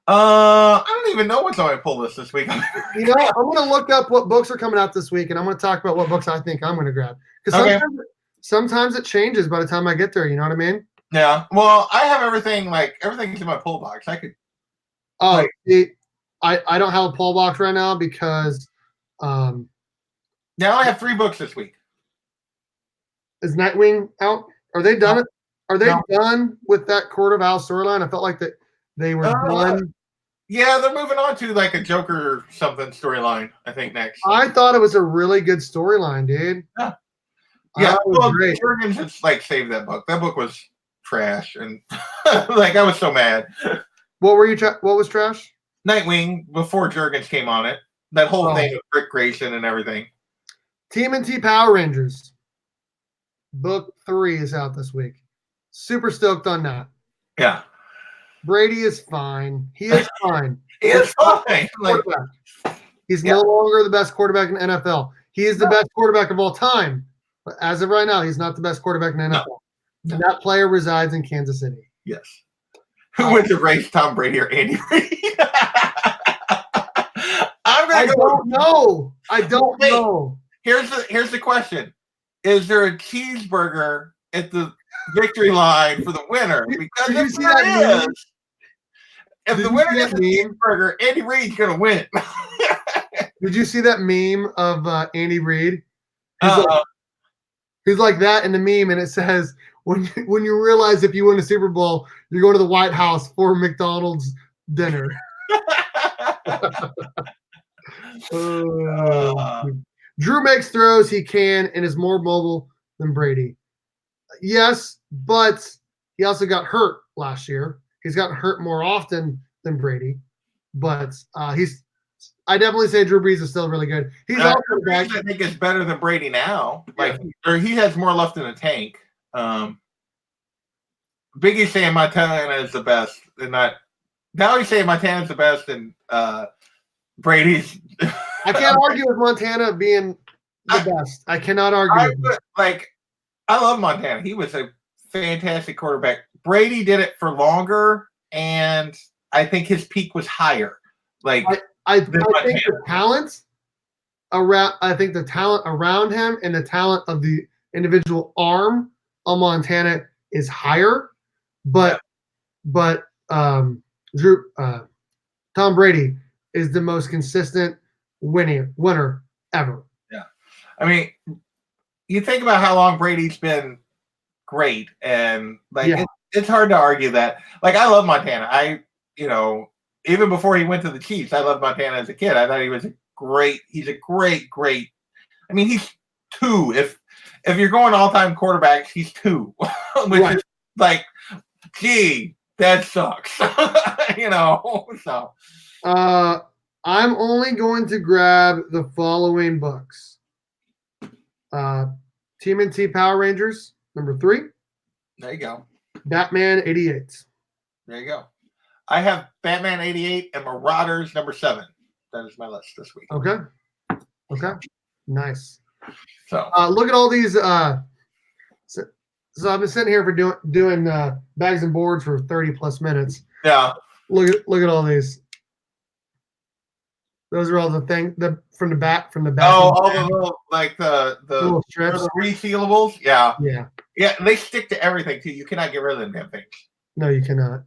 I don't even know what's on my pull list this week. I'm going to look up what books are coming out this week, and I'm going to talk about what books I think I'm going to grab. Because sometimes it changes by the time I get there. You know what I mean? Yeah. Well, I have everything. Everything's in my pull box. I could Oh, Like, I don't have a pull box right now because now I have 3 books this week. is Nightwing out? Are they done? No. Are they No. done with that Court of Owls storyline? I felt like that they were done. Yeah, they're moving on to like a Joker something storyline, I think, next. I thought it was a really good storyline, dude. Yeah. It was great. Jurgens just like saved that book. That book was trash, and like I was so mad. What was trash? Nightwing before Jurgens came on it. That whole thing with Rick Grayson and everything. TMNT Power Rangers. Book 3 is out this week. Super stoked on that. Yeah. Brady is fine. He is fine. He is fine. Like, he's no longer the best quarterback in the NFL. He is the best quarterback of all time. But as of right now, he's not the best quarterback in the NFL. No. That player resides in Kansas City. Yes. Who wins the race, Tom Brady or Andy Reid? I don't know. Here's the question: is there a cheeseburger at the victory line for the winner? Because if there is, if the winner gets a cheeseburger, Andy Reid's gonna win. Did you see that meme of Andy Reid? He's like that in the meme, and it says, when you realize if you win a Super Bowl, you're going to the White House for McDonald's dinner. Drew makes throws he can and is more mobile than Brady. Yes, but he also got hurt last year. He's gotten hurt more often than Brady, but I definitely say Drew Brees is still really good. He's also I think is better than Brady now. Or he has more left in the tank. Biggie's saying Montana is the best, and not now he's saying Montana's the best, and Brady's. I can't argue with Montana being the best. I cannot argue. I love Montana. He was a fantastic quarterback. Brady did it for longer, and I think his peak was higher. I think the talent around him and the talent of the individual arm on Montana is higher, but Tom Brady is the most consistent winner ever. Yeah, I mean, you think about how long Brady's been great, and it's hard to argue that. Like, I love Montana. Even before he went to the Chiefs, I loved Montana as a kid. I thought he was he's a great. I mean, he's 2. If you're going all-time quarterbacks, he's 2, which is like, gee, that sucks. So. I'm only going to grab the following books. TMNT Power Rangers, number 3. There you go. Batman 88. There you go. I have Batman 88 and Marauders number 7. That is my list this week. Okay. Nice. So look at all these. So I've been sitting here for doing bags and boards for 30 plus minutes. Yeah. Look at all these. Those are all the things from the back. Oh, all the little the little strips, the resealables. Yeah. Yeah. And they stick to everything too. You cannot get rid of them damn things. No, you cannot.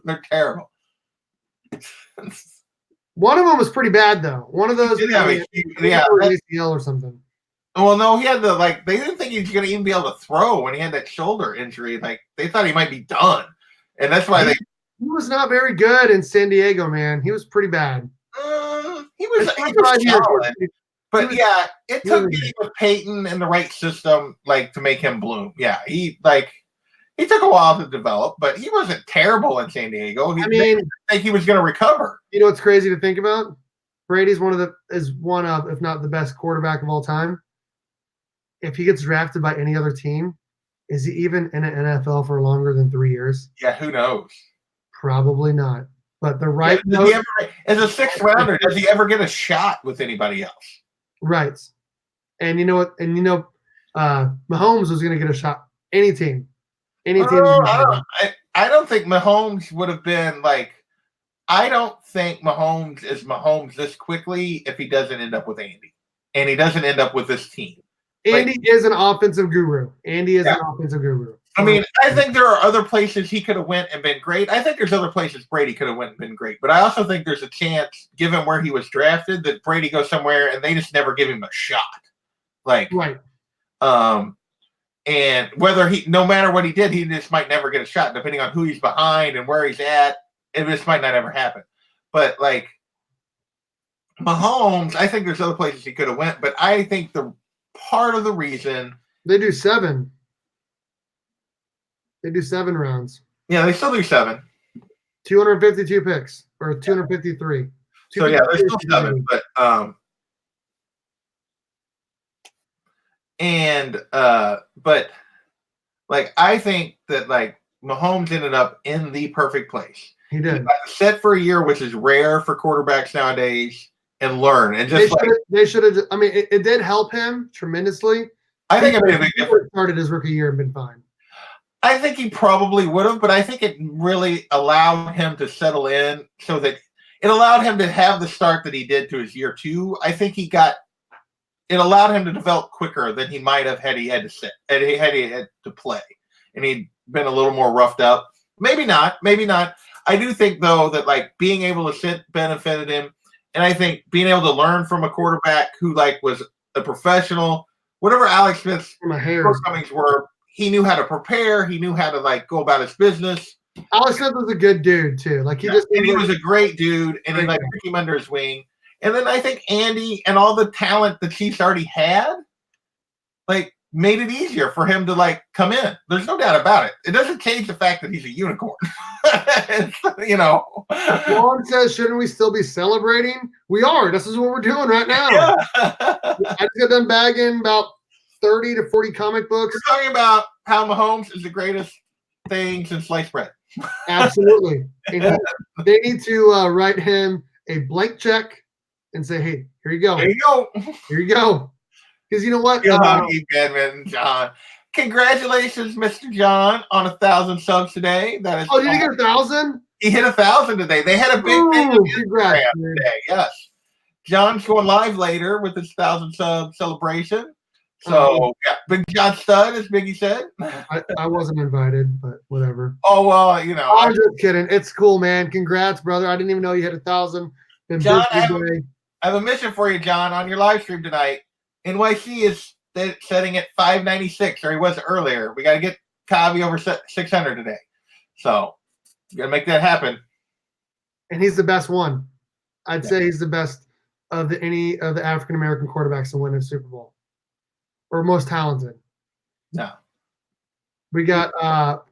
They're terrible. One of them was pretty bad though. One of those, ACL or something. Well, no, he had they didn't think he was going to even be able to throw when he had that shoulder injury. Like, they thought he might be done, and that's why he was not very good in San Diego, man. He was pretty bad. He was solid. But it took getting with Peyton and the right system, to make him bloom. Yeah, he took a while to develop, but he wasn't terrible in San Diego. I think he was going to recover. You know what's crazy to think about? Brady's one of, if not the best quarterback of all time. If he gets drafted by any other team, is he even in an NFL for longer than 3 years? Yeah, who knows? Probably not. But the right as a 6th rounder, does he ever get a shot with anybody else? Right. And you know what? And Mahomes was going to get a shot. Any team. I don't think Mahomes would have been I don't think Mahomes is Mahomes this quickly if he doesn't end up with Andy, and he doesn't end up with this team. Andy is an offensive guru. I mean, I think there are other places he could have went and been great. I think there's other places Brady could have went and been great. But I also think there's a chance, given where he was drafted, that Brady goes somewhere and they just never give him a shot. Like, right. And whether no matter what he did, he just might never get a shot, depending on who he's behind and where he's at. It just might not ever happen. But like Mahomes, I think there's other places he could have went. But I think the part of the reason they do 7. They do 7 rounds. Yeah, they still do 7. 252 picks or 253. So yeah, there's still 7, but but like I think that like Mahomes ended up in the perfect place. He did. He got set for a year, which is rare for quarterbacks nowadays, and learn. And just they should have. I mean, it did help him tremendously. I think it made a big difference. Started his rookie year and been fine. I think he probably would have, but I think it really allowed him to settle in, so that it allowed him to have the start that he did to his year 2. I think it allowed him to develop quicker than he might have had he had to play, and he'd been a little more roughed up. Maybe not. I do think though that like being able to sit benefited him, and I think being able to learn from a quarterback who like was a professional, whatever Alex Smith's shortcomings were, he knew how to prepare. He knew how to like go about his business. Alex Smith was a good dude too. Like he was a great dude, and he like took him under his wing. And then I think Andy and all the talent the Chiefs already had, like, made it easier for him to like come in. There's no doubt about it. It doesn't change the fact that he's a unicorn. Juan says, shouldn't we still be celebrating? We are. This is what we're doing right now. Yeah. I just got done bagging about 30 to 40 comic books. We're talking about how Mahomes is the greatest thing since sliced bread. Absolutely. And they need to write him a blank check and say, hey, here you go. There you go. Here you go. Because you know what? Badminton, John. Congratulations, Mr. John, on 1,000 subs today. That is. Oh, did he get 1,000? He hit 1,000 today. They had a big thing on Instagram today. Yes. John's going live later with his 1,000 sub celebration. So yeah, Big John Stud, as Biggie said. I wasn't invited, but whatever. Oh well, I'm just kidding. It's cool, man. Congrats, brother. I didn't even know you hit 1,000. John, I have a mission for you, John, on your live stream tonight. NYC is setting at 596, or he was earlier. We got to get Kavi over 600 today. So you got to make that happen. And he's the best one. I'd say he's the best of any of the African American quarterbacks to win a Super Bowl, or most talented. No. We got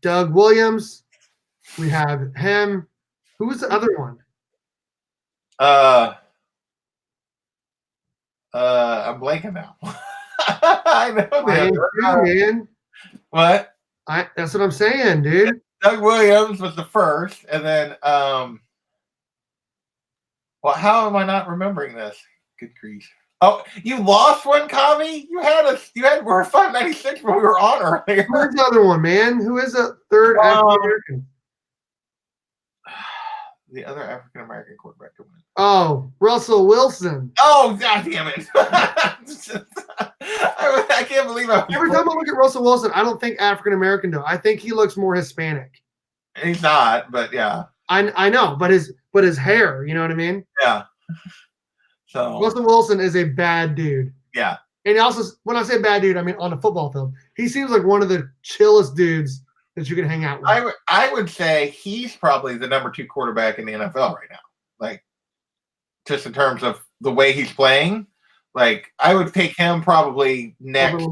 Doug Williams. We have him. Who was the other one? I'm blanking now. I know that. Man. What? That's what I'm saying, dude. Doug Williams was the first, and then well, how am I not remembering this? Good grief. Oh, you lost one, Kavi? We're 596 when we were on earlier. Who's the other one, man? Who is a third African American? The other African American quarterback to win. Oh, Russell Wilson. Oh, God damn it. I can't believe every time I look at Russell Wilson, I don't think African American though. I think he looks more Hispanic. He's not, but yeah. I know, but his hair, you know what I mean? Yeah. So Russell Wilson is a bad dude. Yeah. And also, when I say bad dude, I mean on the football field. He seems like one of the chillest dudes that you can hang out with. I would say he's probably the number 2 quarterback in the NFL right now. Like, just in terms of the way he's playing, like I would take him probably next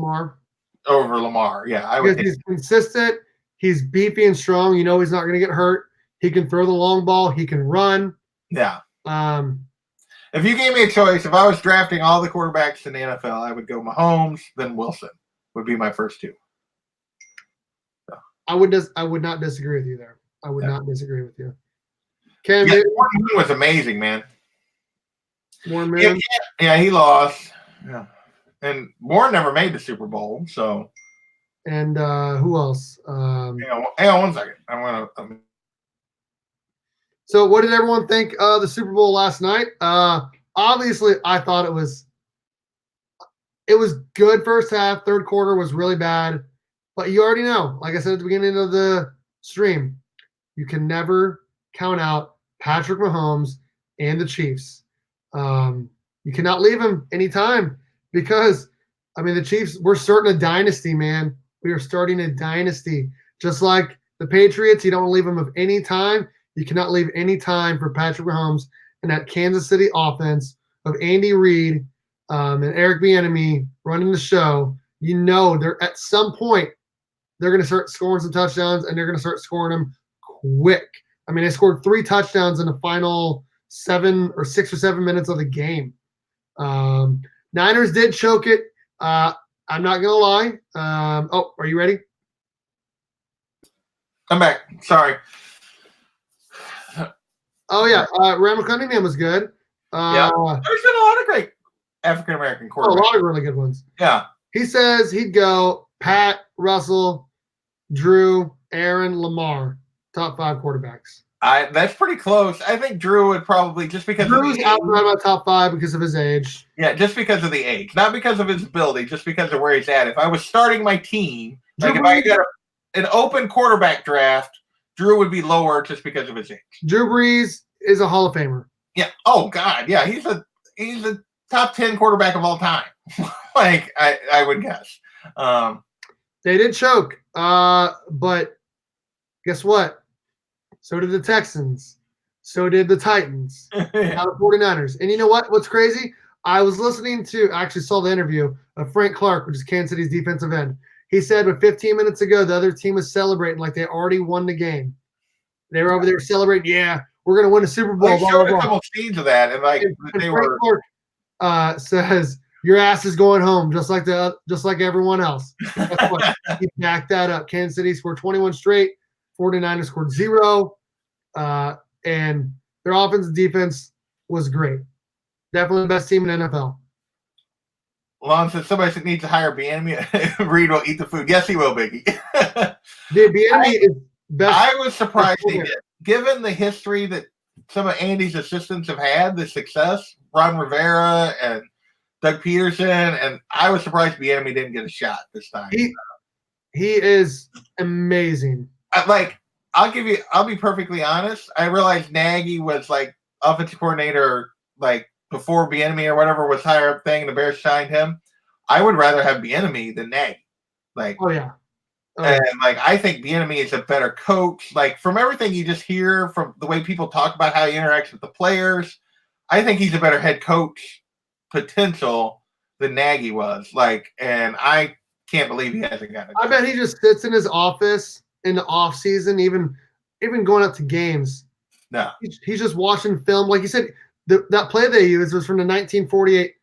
over Lamar. Yeah, I would. He's consistent. He's beefy and strong. You know he's not going to get hurt. He can throw the long ball. He can run. Yeah. If you gave me a choice, if I was drafting all the quarterbacks in the NFL, I would go Mahomes, then Wilson would be my first 2. So. I would not disagree with you there. I would not disagree with you. Cam Warren was amazing, man. Warren yeah, he lost. Yeah. And Warren never made the Super Bowl, so. And who else? Hang on 1 second. I want to. So, what did everyone think of the Super Bowl last night? Obviously, I thought it was good first half. Third quarter was really bad. But you already know, like I said at the beginning of the stream, you can never count out Patrick Mahomes and the Chiefs. You cannot leave him anytime because, I mean, the Chiefs, we're starting a dynasty, man. We are starting a dynasty. Just like the Patriots, you don't leave them of any time. You cannot leave any time for Patrick Mahomes and that Kansas City offense of Andy Reid and Eric Bieniemy running the show. You know, they're at some point they're going to start scoring some touchdowns, and they're going to start scoring them quick. I mean, they scored 3 touchdowns in the final 6 or 7 minutes of the game. Niners did choke it. I'm not going to lie. Oh, are you ready? I'm back. Sorry. Oh, yeah. Randall Cunningham was good. Yeah. There's been a lot of great African-American quarterbacks. A lot of really good ones. Yeah. He says he'd go Pat, Russell, Drew, Aaron, Lamar, top 5 quarterbacks. That's pretty close. I think Drew would probably, just because Drew's outside my top 5 because of his age. Yeah, just because of the age, not because of his ability, just because of where he's at. If I was starting my team, like if I got an open quarterback draft, Drew would be lower just because of his age. Drew Brees is a Hall of Famer. Yeah. Oh God. Yeah. He's a top 10 quarterback of all time. Like I would guess. They did choke, but guess what? So did the Texans. So did the Titans. Now the 49ers. And you know what? What's crazy? I was listening to, I actually saw the interview of Frank Clark, which is Kansas City's defensive end. He said, but 15 minutes ago, the other team was celebrating like they already won the game. They were over there celebrating, yeah, we're going to win a Super Bowl. They showed a couple scenes of that, and like and they Frank Clark says, your ass is going home, just like everyone else. That's what he backed that up. Kansas City scored 21 straight. 49ers scored 0. And their offense and defense was great. Definitely the best team in the NFL. Lon says somebody needs to hire Bieniemy. Reed will eat the food. Yes, he will, Biggie. Dude, Bieniemy is best. I was surprised he did. Given the history that some of Andy's assistants have had, the success, Ron Rivera and Doug Peterson, and I was surprised Bieniemy didn't get a shot this time. He is amazing. I'll be perfectly honest. I realized Nagy was like offensive coordinator like before Bieniemy or whatever was higher up thing, and the Bears signed him. I would rather have Bieniemy than Nagy. Like, oh yeah. And like I think Bieniemy is a better coach. Like from everything you just hear from the way people talk about how he interacts with the players, I think he's a better head coach potential than Nagy was. Like, and I can't believe he hasn't gotten it. I bet he just sits in his office in the off season, even going up to games. No, he's just watching film. Like you said, that play they used was from the 1948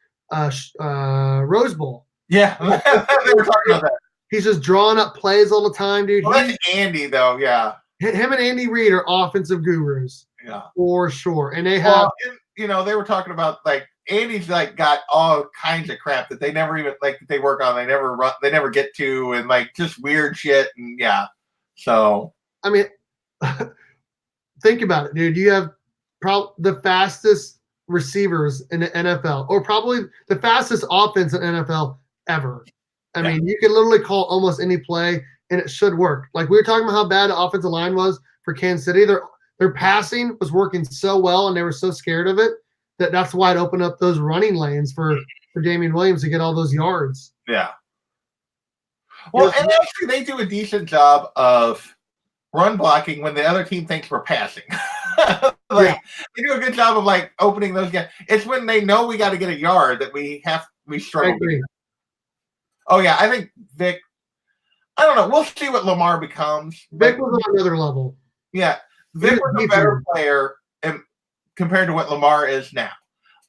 Rose Bowl. Yeah, they were talking about that. He's just drawing up plays all the time, dude. Well, that's Andy, though. Yeah, him and Andy Reid are offensive gurus. Yeah, for sure. And they have, they were talking about like Andy's like got all kinds of crap that they never even like they work on. They never get to, and like just weird shit. And yeah, so I mean, think about it, dude. You have the fastest receivers in the NFL, or probably the fastest offense in NFL ever. I mean, you can literally call almost any play, and it should work. Like we were talking about how bad the offensive line was for Kansas City. Their passing was working so well, and they were so scared of it that's why it opened up those running lanes for Damian Williams to get all those yards. Yeah. Well, and actually, they do a decent job of run blocking when the other team thinks we're passing. They do a good job of like opening those guys. It's when they know we got to get a yard that we struggle. Oh yeah, I think Vic. I don't know. We'll see what Lamar becomes. Vic was on another level. Yeah, Vic was a better player compared to what Lamar is now.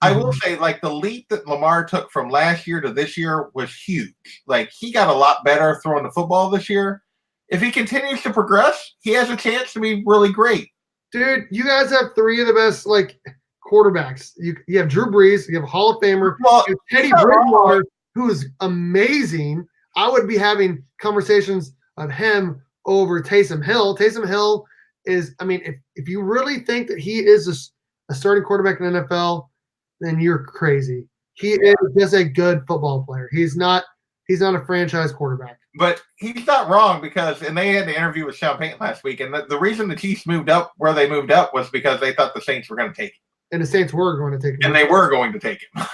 I will say, like, the leap that Lamar took from last year to this year was huge. Like, he got a lot better throwing the football this year. If he continues to progress, he has a chance to be really great. Dude, you guys have 3 of the best, like, quarterbacks. You have Drew Brees, you have a Hall of Famer, you have Teddy Bridgewater, who is amazing. I would be having conversations of him over Taysom Hill. Taysom Hill is, I mean, if you really think that he is a starting quarterback in the NFL, then you're crazy. He is just a good football player. He's not a franchise quarterback. But he's not wrong because, and they had an interview with Sean Payton last week, and the reason the Chiefs moved up where they moved up was because they thought the Saints were going to take him. And the Saints were going to take him. And they were going to take him.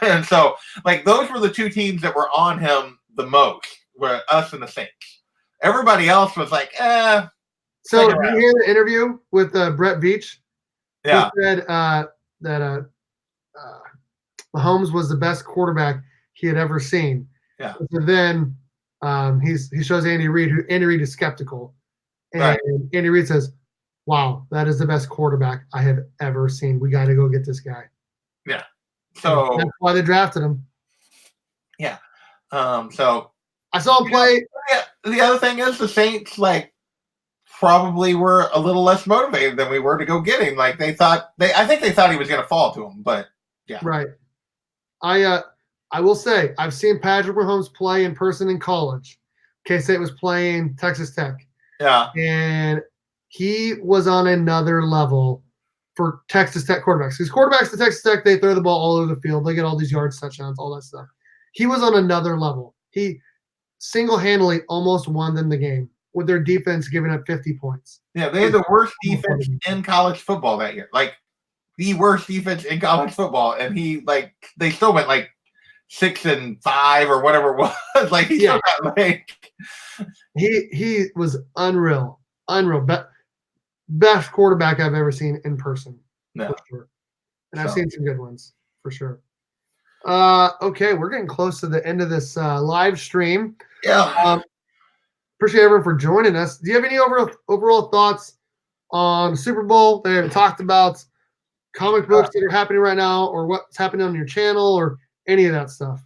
And so, like, those were the two teams that were on him the most, were us and the Saints. Everybody else was like, eh. So, did you hear the interview with Brett Veach? Yeah. He said that Mahomes was the best quarterback he had ever seen. Yeah. So then he shows Andy Reid, who Andy Reid is skeptical. And right. Andy Reid says, wow, that is the best quarterback I have ever seen. We got to go get this guy. Yeah. So and that's why they drafted him. Yeah. So I saw him play. Yeah. The other thing is the Saints, like, probably were a little less motivated than we were to go get him. Like, I think they thought he was going to fall to him, but yeah. Right. I will say, I've seen Patrick Mahomes play in person in college. K-State was playing Texas Tech. Yeah. And he was on another level for Texas Tech quarterbacks. Because quarterbacks at Texas Tech, they throw the ball all over the field. They get all these yards, touchdowns, all that stuff. He was on another level. He single-handedly almost won them the game with their defense giving up 50 points. Yeah, they had the worst defense in college football that year. Like, the worst defense in college football. And they still went, 6-5 or whatever it was. Like, he still got, He was unreal. Best quarterback I've ever seen in person. No. For sure. And I've seen some good ones, for sure. Okay, we're getting close to the end of this live stream. Yeah. Appreciate everyone for joining us. Do you have any overall thoughts on the Super Bowl? They haven't talked about comic books that are happening right now, or what's happening on your channel, or any of that stuff?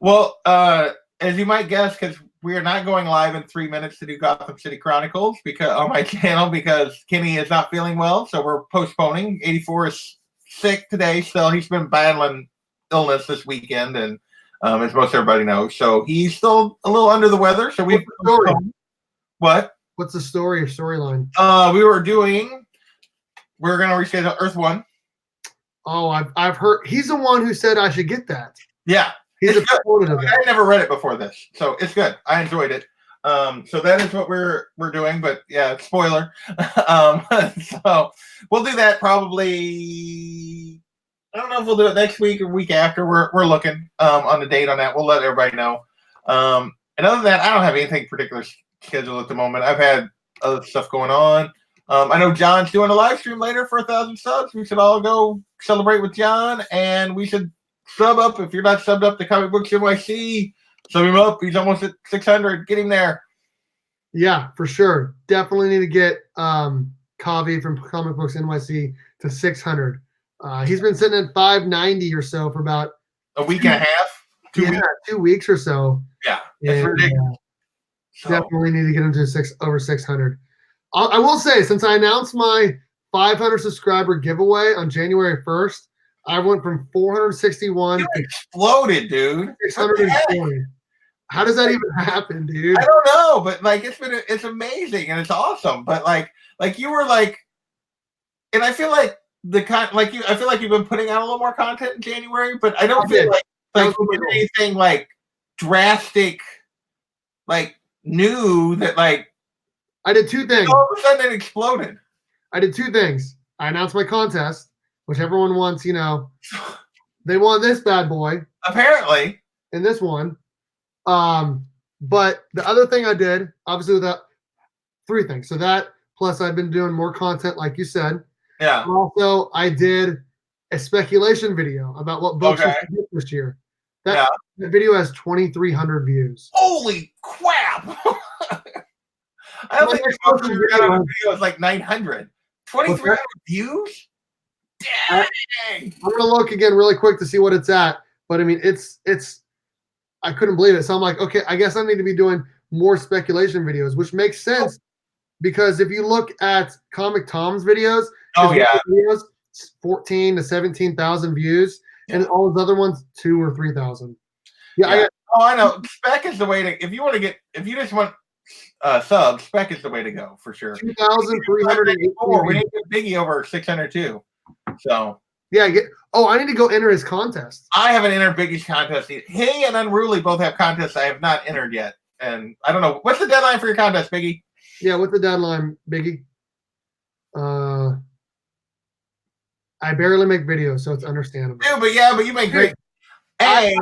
Well, as you might guess, because we are not going live in 3 minutes to do Gotham City Chronicles on my channel because Kenny is not feeling well, so we're postponing. 84 is sick today, so he's been battling illness this weekend, and as most everybody knows, so he's still a little under the weather. So we've what? What's the story or storyline? We're going to reschedule Earth One. Oh, I've heard. He's the one who said I should get that. Yeah. He's a proponent of it. I never read it before this, so it's good. I enjoyed it. So that is what we're doing, but yeah, spoiler. So we'll do that probably. I don't know if we'll do it next week or week after. We're looking on the date on that. We'll let everybody know. And other than that, I don't have anything particular scheduled at the moment. I've had other stuff going on. I know John's doing a live stream later for 1,000 subs. We should all go celebrate with John, and we should sub up. If you're not subbed up to Comic Books NYC, sub him up. He's almost at 600. Get him there. Yeah, for sure. Definitely need to get Kavi from Comic Books NYC to 600. He's been sitting at 590 or so for about a week and a half. 2 weeks or so. Yeah, it's ridiculous. Definitely need to get him to over 600. I will say, since I announced my 500 subscriber giveaway on January 1st, I went from 461 to exploded, dude. 620. How does that even happen, dude? I don't know, but it's amazing and it's awesome. But you were and I feel like I feel like you've been putting out a little more content in January, but I don't feel like you did anything drastic, new that I did two things. All of a sudden it exploded. I did two things. I announced my contest, which everyone wants, they want this bad boy. Apparently. In this one. But the other thing I did, obviously without three things. So that, plus I've been doing more content, like you said. Yeah. And also, I did a speculation video about what books we should get this year. That video has 2,300 views. Holy crap! I don't think the most we got on a video is 900. 2,300 views? Dang! I'm gonna look again really quick to see what it's at. But I mean, it's. I couldn't believe it. So I'm like, okay, I guess I need to be doing more speculation videos, which makes sense because if you look at Comic Tom's videos, videos 14 to 17,000 views, and all those other ones 2,000 or 3,000. Yeah. I know. Spec is the way to. If you just want subs, Spec is the way to go for sure. 2,384. We need to get Biggie over 600 too. So. Yeah. I need to go enter his contest. I haven't entered Biggie's contest either. He and Unruly both have contests I have not entered yet. And I don't know, what's the deadline for your contest, Biggie? Yeah, what's the deadline, Biggie? I barely make videos, so it's understandable. Dude, but you make great. I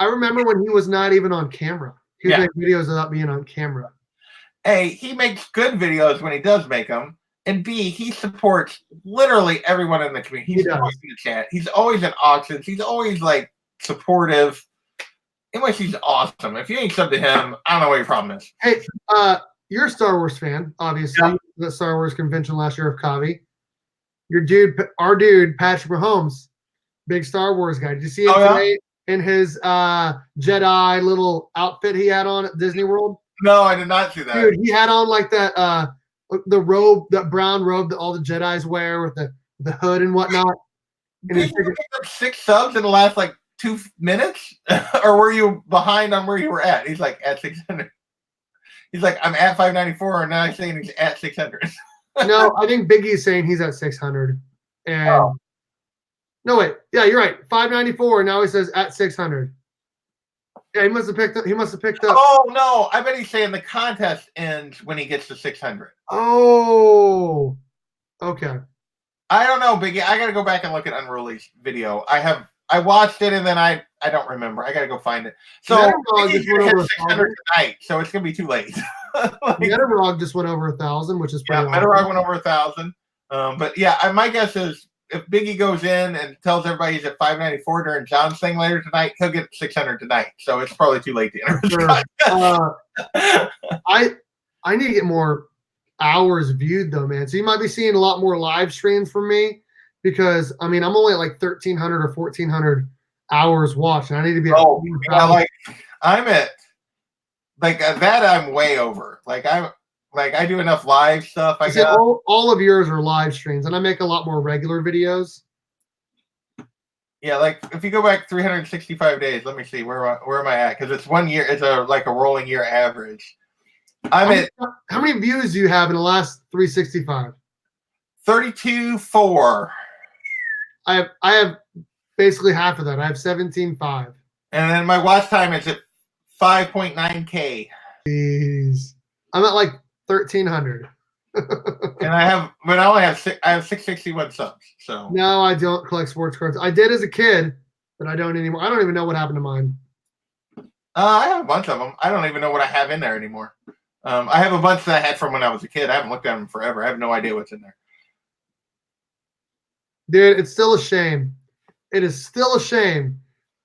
remember when he was not even on camera. He would make videos without being on camera. A, he makes good videos when he does make them. And B, he supports literally everyone in the community. He's always in the chat. He's always at auctions. He's always like supportive. Anyway, he's awesome. If you ain't sub to him, I don't know what your problem is. Hey, you're a Star Wars fan, obviously. Yeah. The Star Wars convention last year of Kavi. Our dude, Patrick Mahomes, big Star Wars guy. Did you see him today in his Jedi little outfit he had on at Disney World? No, I did not see that. Dude, he had on like that the robe, that brown robe that all the Jedis wear with the hood and whatnot. And did you pick up 6 subs in the last like 2 minutes? Or were you behind on where you were at? He's like at 600. He's like, I'm at 594, and now he's saying he's at 600. No, I think Biggie's saying he's at 600. And no, wait. Yeah, you're right. 594. Now he says at 600. Yeah, he must have picked up. Oh no! I bet he's saying the contest ends when he gets to 600. Oh, okay. I don't know, Biggie. I gotta go back and look at Unruly's video. I watched it and then I don't remember. I gotta go find it. So just went over 600 tonight, so it's gonna be too late. Metarog just went over 1,000, which is pretty. Yeah, Metarog went over 1,000. But yeah, my guess is if Biggie goes in and tells everybody he's at 594 during John's thing later tonight, he'll get 600 tonight. So it's probably too late to enter. Sure. I need to get more hours viewed though, man. So you might be seeing a lot more live streams from me because I mean I'm only at like 1,300 or 1,400 hours watched, and I need to be. Like I'm at like that. I'm way over. I do enough live stuff. I guess all of yours are live streams, and I make a lot more regular videos. Yeah, like if you go back 365 days, let me see where am I at? Because it's 1 year. It's a rolling year average. How many views do you have in the last 365? 32.4. I have basically half of that. I have 17.5. And then my watch time is at 5.9K. Jeez. I'm at like 1,300. And I only have 661 subs. So no, I don't collect sports cards. I did as a kid, but I don't anymore. I don't even know what happened to mine. I have a bunch of them. I don't even know what I have in there anymore. I have a bunch that I had from when I was a kid. I haven't looked at them forever. I have no idea what's in there. Dude, it's still a shame. It is still a shame.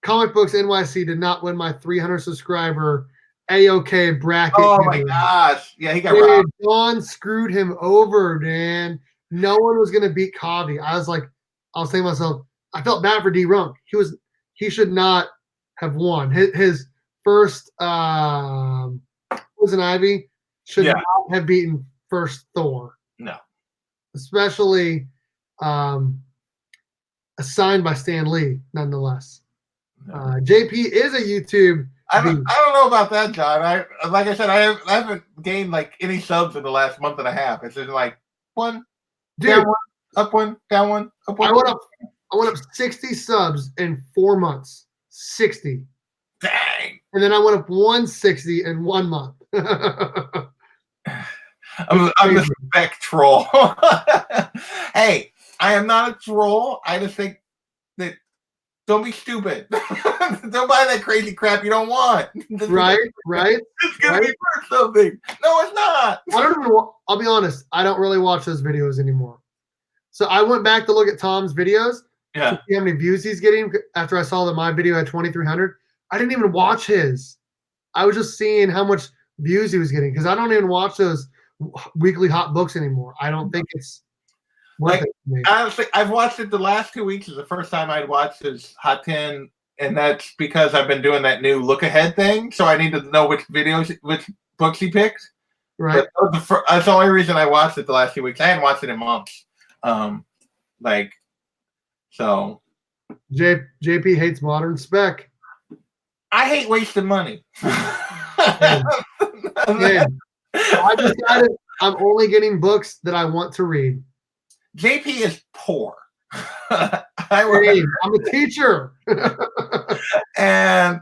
Comic Books NYC did not win my 300 subscriber AOK bracket. Oh my gosh. Yeah, he got robbed. Don screwed him over, man. No one was gonna beat Kavi. I was saying to myself, I felt bad for D Runk. He should not have won. His first Poison Ivy should not have beaten first Thor. No. Especially assigned by Stan Lee, nonetheless. No. JP is a YouTube. I don't know about that, John. Like I said, I haven't gained like any subs in the last month and a half. It's just like one, down one, up one, down one, up one. I went up 60 subs in 4 months. 60. Dang. And then I went up 160 in 1 month. I'm the spec troll. Hey, I am not a troll. I just think that don't be stupid. Don't buy that crazy crap you don't want. Right. It's gonna be worth something. No, it's not. I'll be honest. I don't really watch those videos anymore. So I went back to look at Tom's videos. Yeah. To see how many views he's getting after I saw that my video had 2,300. I didn't even watch his. I was just seeing how much views he was getting because I don't even watch those weekly hot books anymore. I don't think it's worth it to me. Honestly, I've watched it the last 2 weeks. Is the first time I'd watched his Hot 10, and that's because I've been doing that new look ahead thing. So I need to know which books he picked. Right. That's the only reason I watched it the last few weeks. I hadn't watched it in months. So. JP hates modern spec. I hate wasting money. Man. I decided I'm only getting books that I want to read. JP is poor. I'm a teacher. And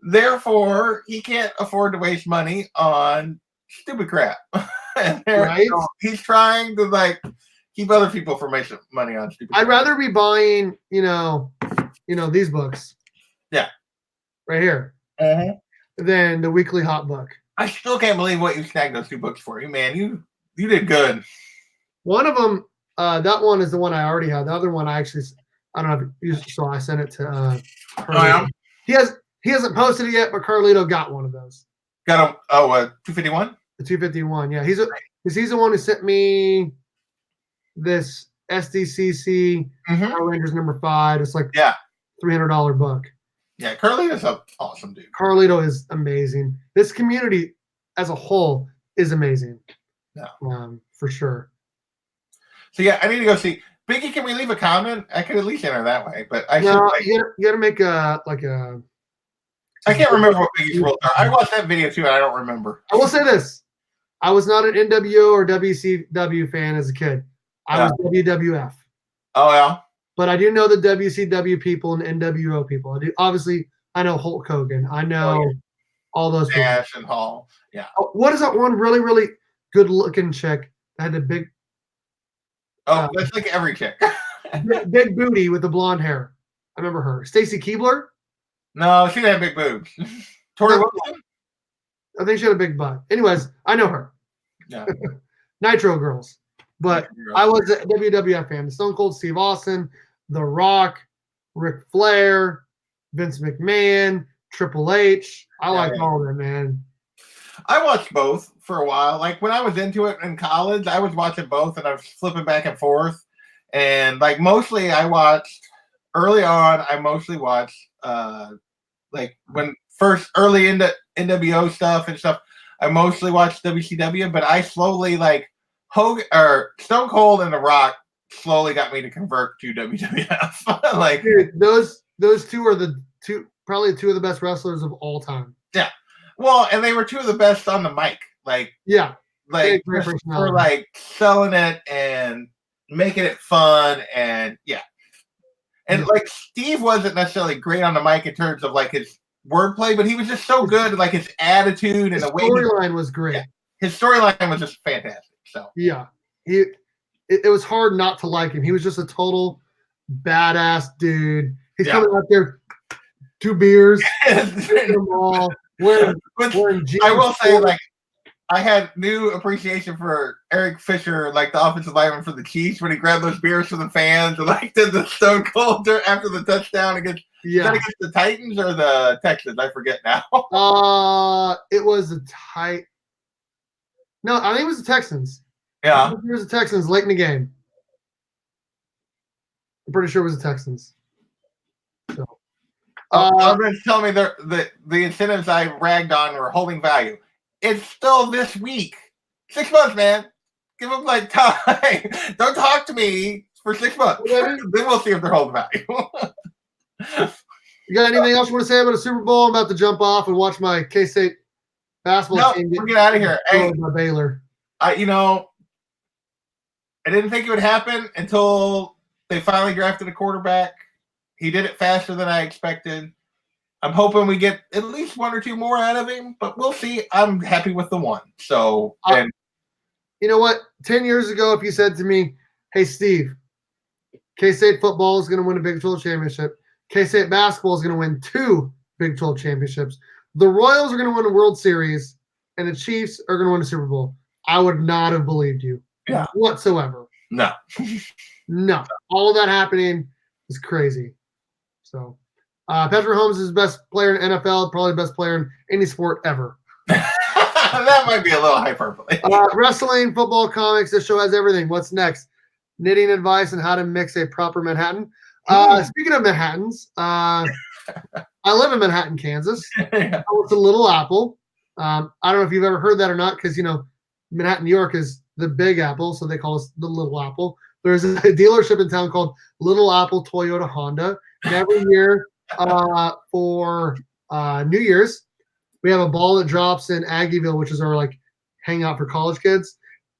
Therefore, he can't afford to waste money on stupid crap. Right? So he's trying to like keep other people from making money on stupid I'd crap. rather be buying, these books. Yeah. Right here. Than the weekly hot book. I still can't believe what you snagged those 2 books for. You man, you did good. One of them, that one is the one I already had. The other one I don't know if you saw. I sent it to Oh, yeah? He hasn't posted it yet, but Carlito got one of those. Got him. Oh, 251. The 251. Yeah, he's the one who sent me this SDCC Power Rangers #5. It's like $300 book. Yeah, Carlito's an awesome dude. Carlito is amazing. This community as a whole is amazing. Yeah. For sure. So yeah, I need to go see. Biggie, can we leave a comment? I could at least enter that way, but you gotta make a I can't remember what Biggie's rules are. I watched that video too, and I don't remember. I will say this: I was not an NWO or WCW fan as a kid. I was WWF. Oh yeah. But I do know the WCW people and NWO people. I know Hulk Hogan. I know all those people. Nash and Hall. Yeah. What is that one really, really good looking chick that had the big that's like every chick. big booty with the blonde hair. I remember her. Stacy Keibler? No, she didn't have big boobs. Tori Wilson? I think she had a big butt. Anyways, I know her. Yeah. Nitro Girls. But I was a WWF fan. Stone Cold Steve Austin, The Rock, Ric Flair, Vince McMahon, Triple H. I like all of them, man. I watched both for a while. Like when I was into it in college, I was watching both and I was flipping back and forth. And like mostly I watched early on, I mostly watched like when first early into NWO stuff and stuff, I mostly watched WCW, but I slowly like Hogan or Stone Cold and The Rock slowly got me to convert to WWF. Like, dude, those two are probably two of the best wrestlers of all time. Yeah. Well, and they were 2 of the best on the mic. Like, like for like selling it and making it fun and and like Steve wasn't necessarily great on the mic in terms of like his wordplay, but he was just so good. Like his attitude and the way storyline was great. Yeah, his storyline was just fantastic. So it was hard not to like him. He was just a total badass dude. He's coming out there, 2 beers, them all, wearing jeans. I will say, like, I had new appreciation for Eric Fisher, like the offensive lineman for the Chiefs, when he grabbed those beers for the fans and like did the Stone Cold after the touchdown against. Is that against the Titans or the Texans? I forget now. It was the No, I think it was the Texans. Yeah, it was the Texans late in the game. I'm pretty sure it was the Texans. So, I'm going to tell me the incentives I ragged on were holding value. It's still this week. 6 months, man. Give them like time. Don't talk to me for 6 months. Then we'll see if they're holding value. You got anything else you want to say about a Super Bowl? I'm about to jump off and watch my K-State basketball team get out of here. Hey, by Baylor. I didn't think it would happen until they finally drafted a quarterback. He did it faster than I expected. I'm hoping we get at least 1 or 2 more out of him, but we'll see. I'm happy with the 1. So, you know what? 10 years ago, if you said to me, hey, Steve, K-State football is going to win a Big 12 championship. K-State basketball is going to win 2 Big 12 championships. The Royals are going to win a World Series, and the Chiefs are going to win a Super Bowl. I would not have believed you whatsoever. No. No. All of that happening is crazy. So, Patrick Mahomes is the best player in NFL, probably the best player in any sport ever. That might be a little hyperbole. Wrestling, football, comics. This show has everything. What's next? Knitting advice on how to mix a proper Manhattan. Speaking of Manhattans, I live in Manhattan, Kansas. It's a Little Apple. I don't know if you've ever heard that or not, because Manhattan, New York is the Big Apple, so they call us the Little Apple. There's a dealership in town called Little Apple Toyota Honda, and every year for New Year's, we have a ball that drops in Aggieville, which is our like hangout for college kids.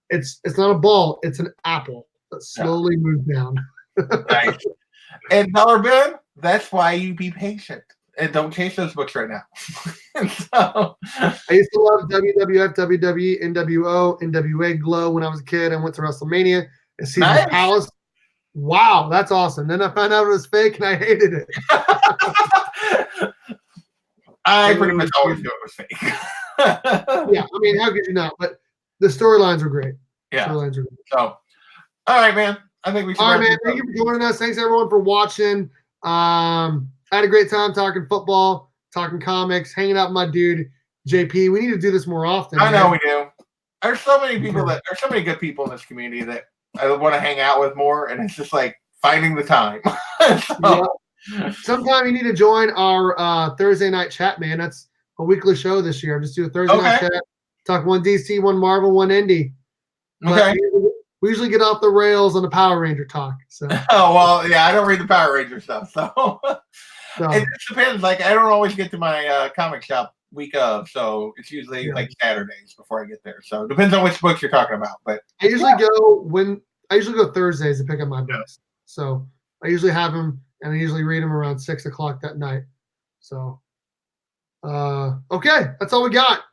It's not a ball; it's an apple that slowly moves down. Nice. And Dollar Ben, that's why you be patient. and don't chase those books right now. So, I used to love WWF, WWE, NWO, NWA Glow when I was a kid. I went to WrestleMania and Caesar's nice. Palace. Wow, that's awesome. Then I found out it was fake and I hated it. I pretty much always knew it was fake. Yeah, I mean, how could you not? But the storylines were great. Yeah. Storylines were great. So, all right, man. I think we should. All right, man. Thank you for joining us. Thanks everyone for watching. I had a great time talking football, talking comics, hanging out with my dude JP. We need to do this more often. I know we do. There's so many people there's so many good people in this community that I want to hang out with more, and it's just like finding the time. Yeah. Sometime you need to join our Thursday night chat, man. That's a weekly show this year. Just do a Thursday night chat. Talk one DC, one Marvel, one indie. Okay. We usually get off the rails on the Power Ranger talk. So. Oh well, yeah, I don't read the Power Ranger stuff, so it depends. Like I don't always get to my comic shop week of, so it's usually like Saturdays before I get there. So it depends on which books you're talking about. But I usually go Thursdays to pick up my books. So I usually have them, and I usually read them around 6 o'clock that night. So, okay, that's all we got.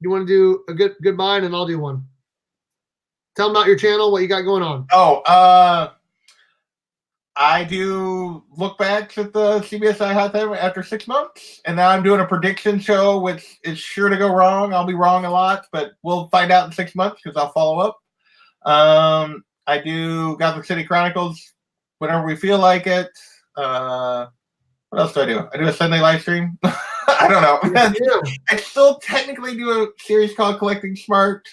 You want to do a goodbye, and I'll do one. Tell them about your channel, what you got going on. Oh, I do look back at the CBSI Hot Time after 6 months, and now I'm doing a prediction show, which is sure to go wrong. I'll be wrong a lot, but we'll find out in 6 months because I'll follow up. I do Gotham City Chronicles whenever we feel like it. What else do? I do a Sunday live stream. I don't know. I still technically do a series called Collecting Smart.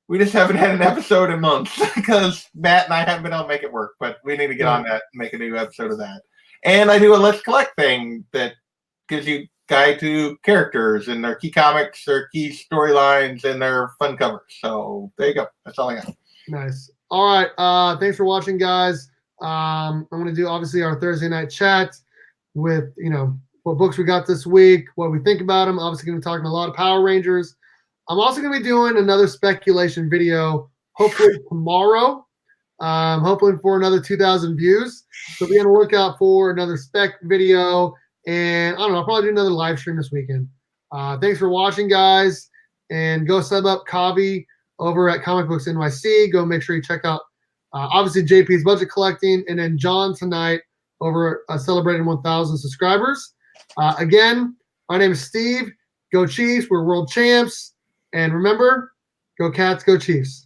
We just haven't had an episode in months because Matt and I haven't been able to make it work, but we need to get on that and make a new episode of that. And I do a Let's Collect thing that gives you guide to characters and their key comics, their key storylines, and their fun covers. So there you go. That's all I got. Nice. All right. Thanks for watching, guys. I'm going to do obviously our Thursday night chat with, what books we got this week, what we think about them. Obviously going to be talking a lot of Power Rangers. I'm also going to be doing another speculation video, hopefully tomorrow. Hopefully for another 2,000 views. So be on the lookout for another spec video. And I don't know, I'll probably do another live stream this weekend. Thanks for watching, guys. And go sub up Kavi over at Comic Books NYC. Go make sure you check out, obviously, JP's Budget Collecting. And then John tonight over celebrating 1,000 subscribers. Again, my name is Steve. Go Chiefs. We're world champs. And remember, go Cats, go Chiefs.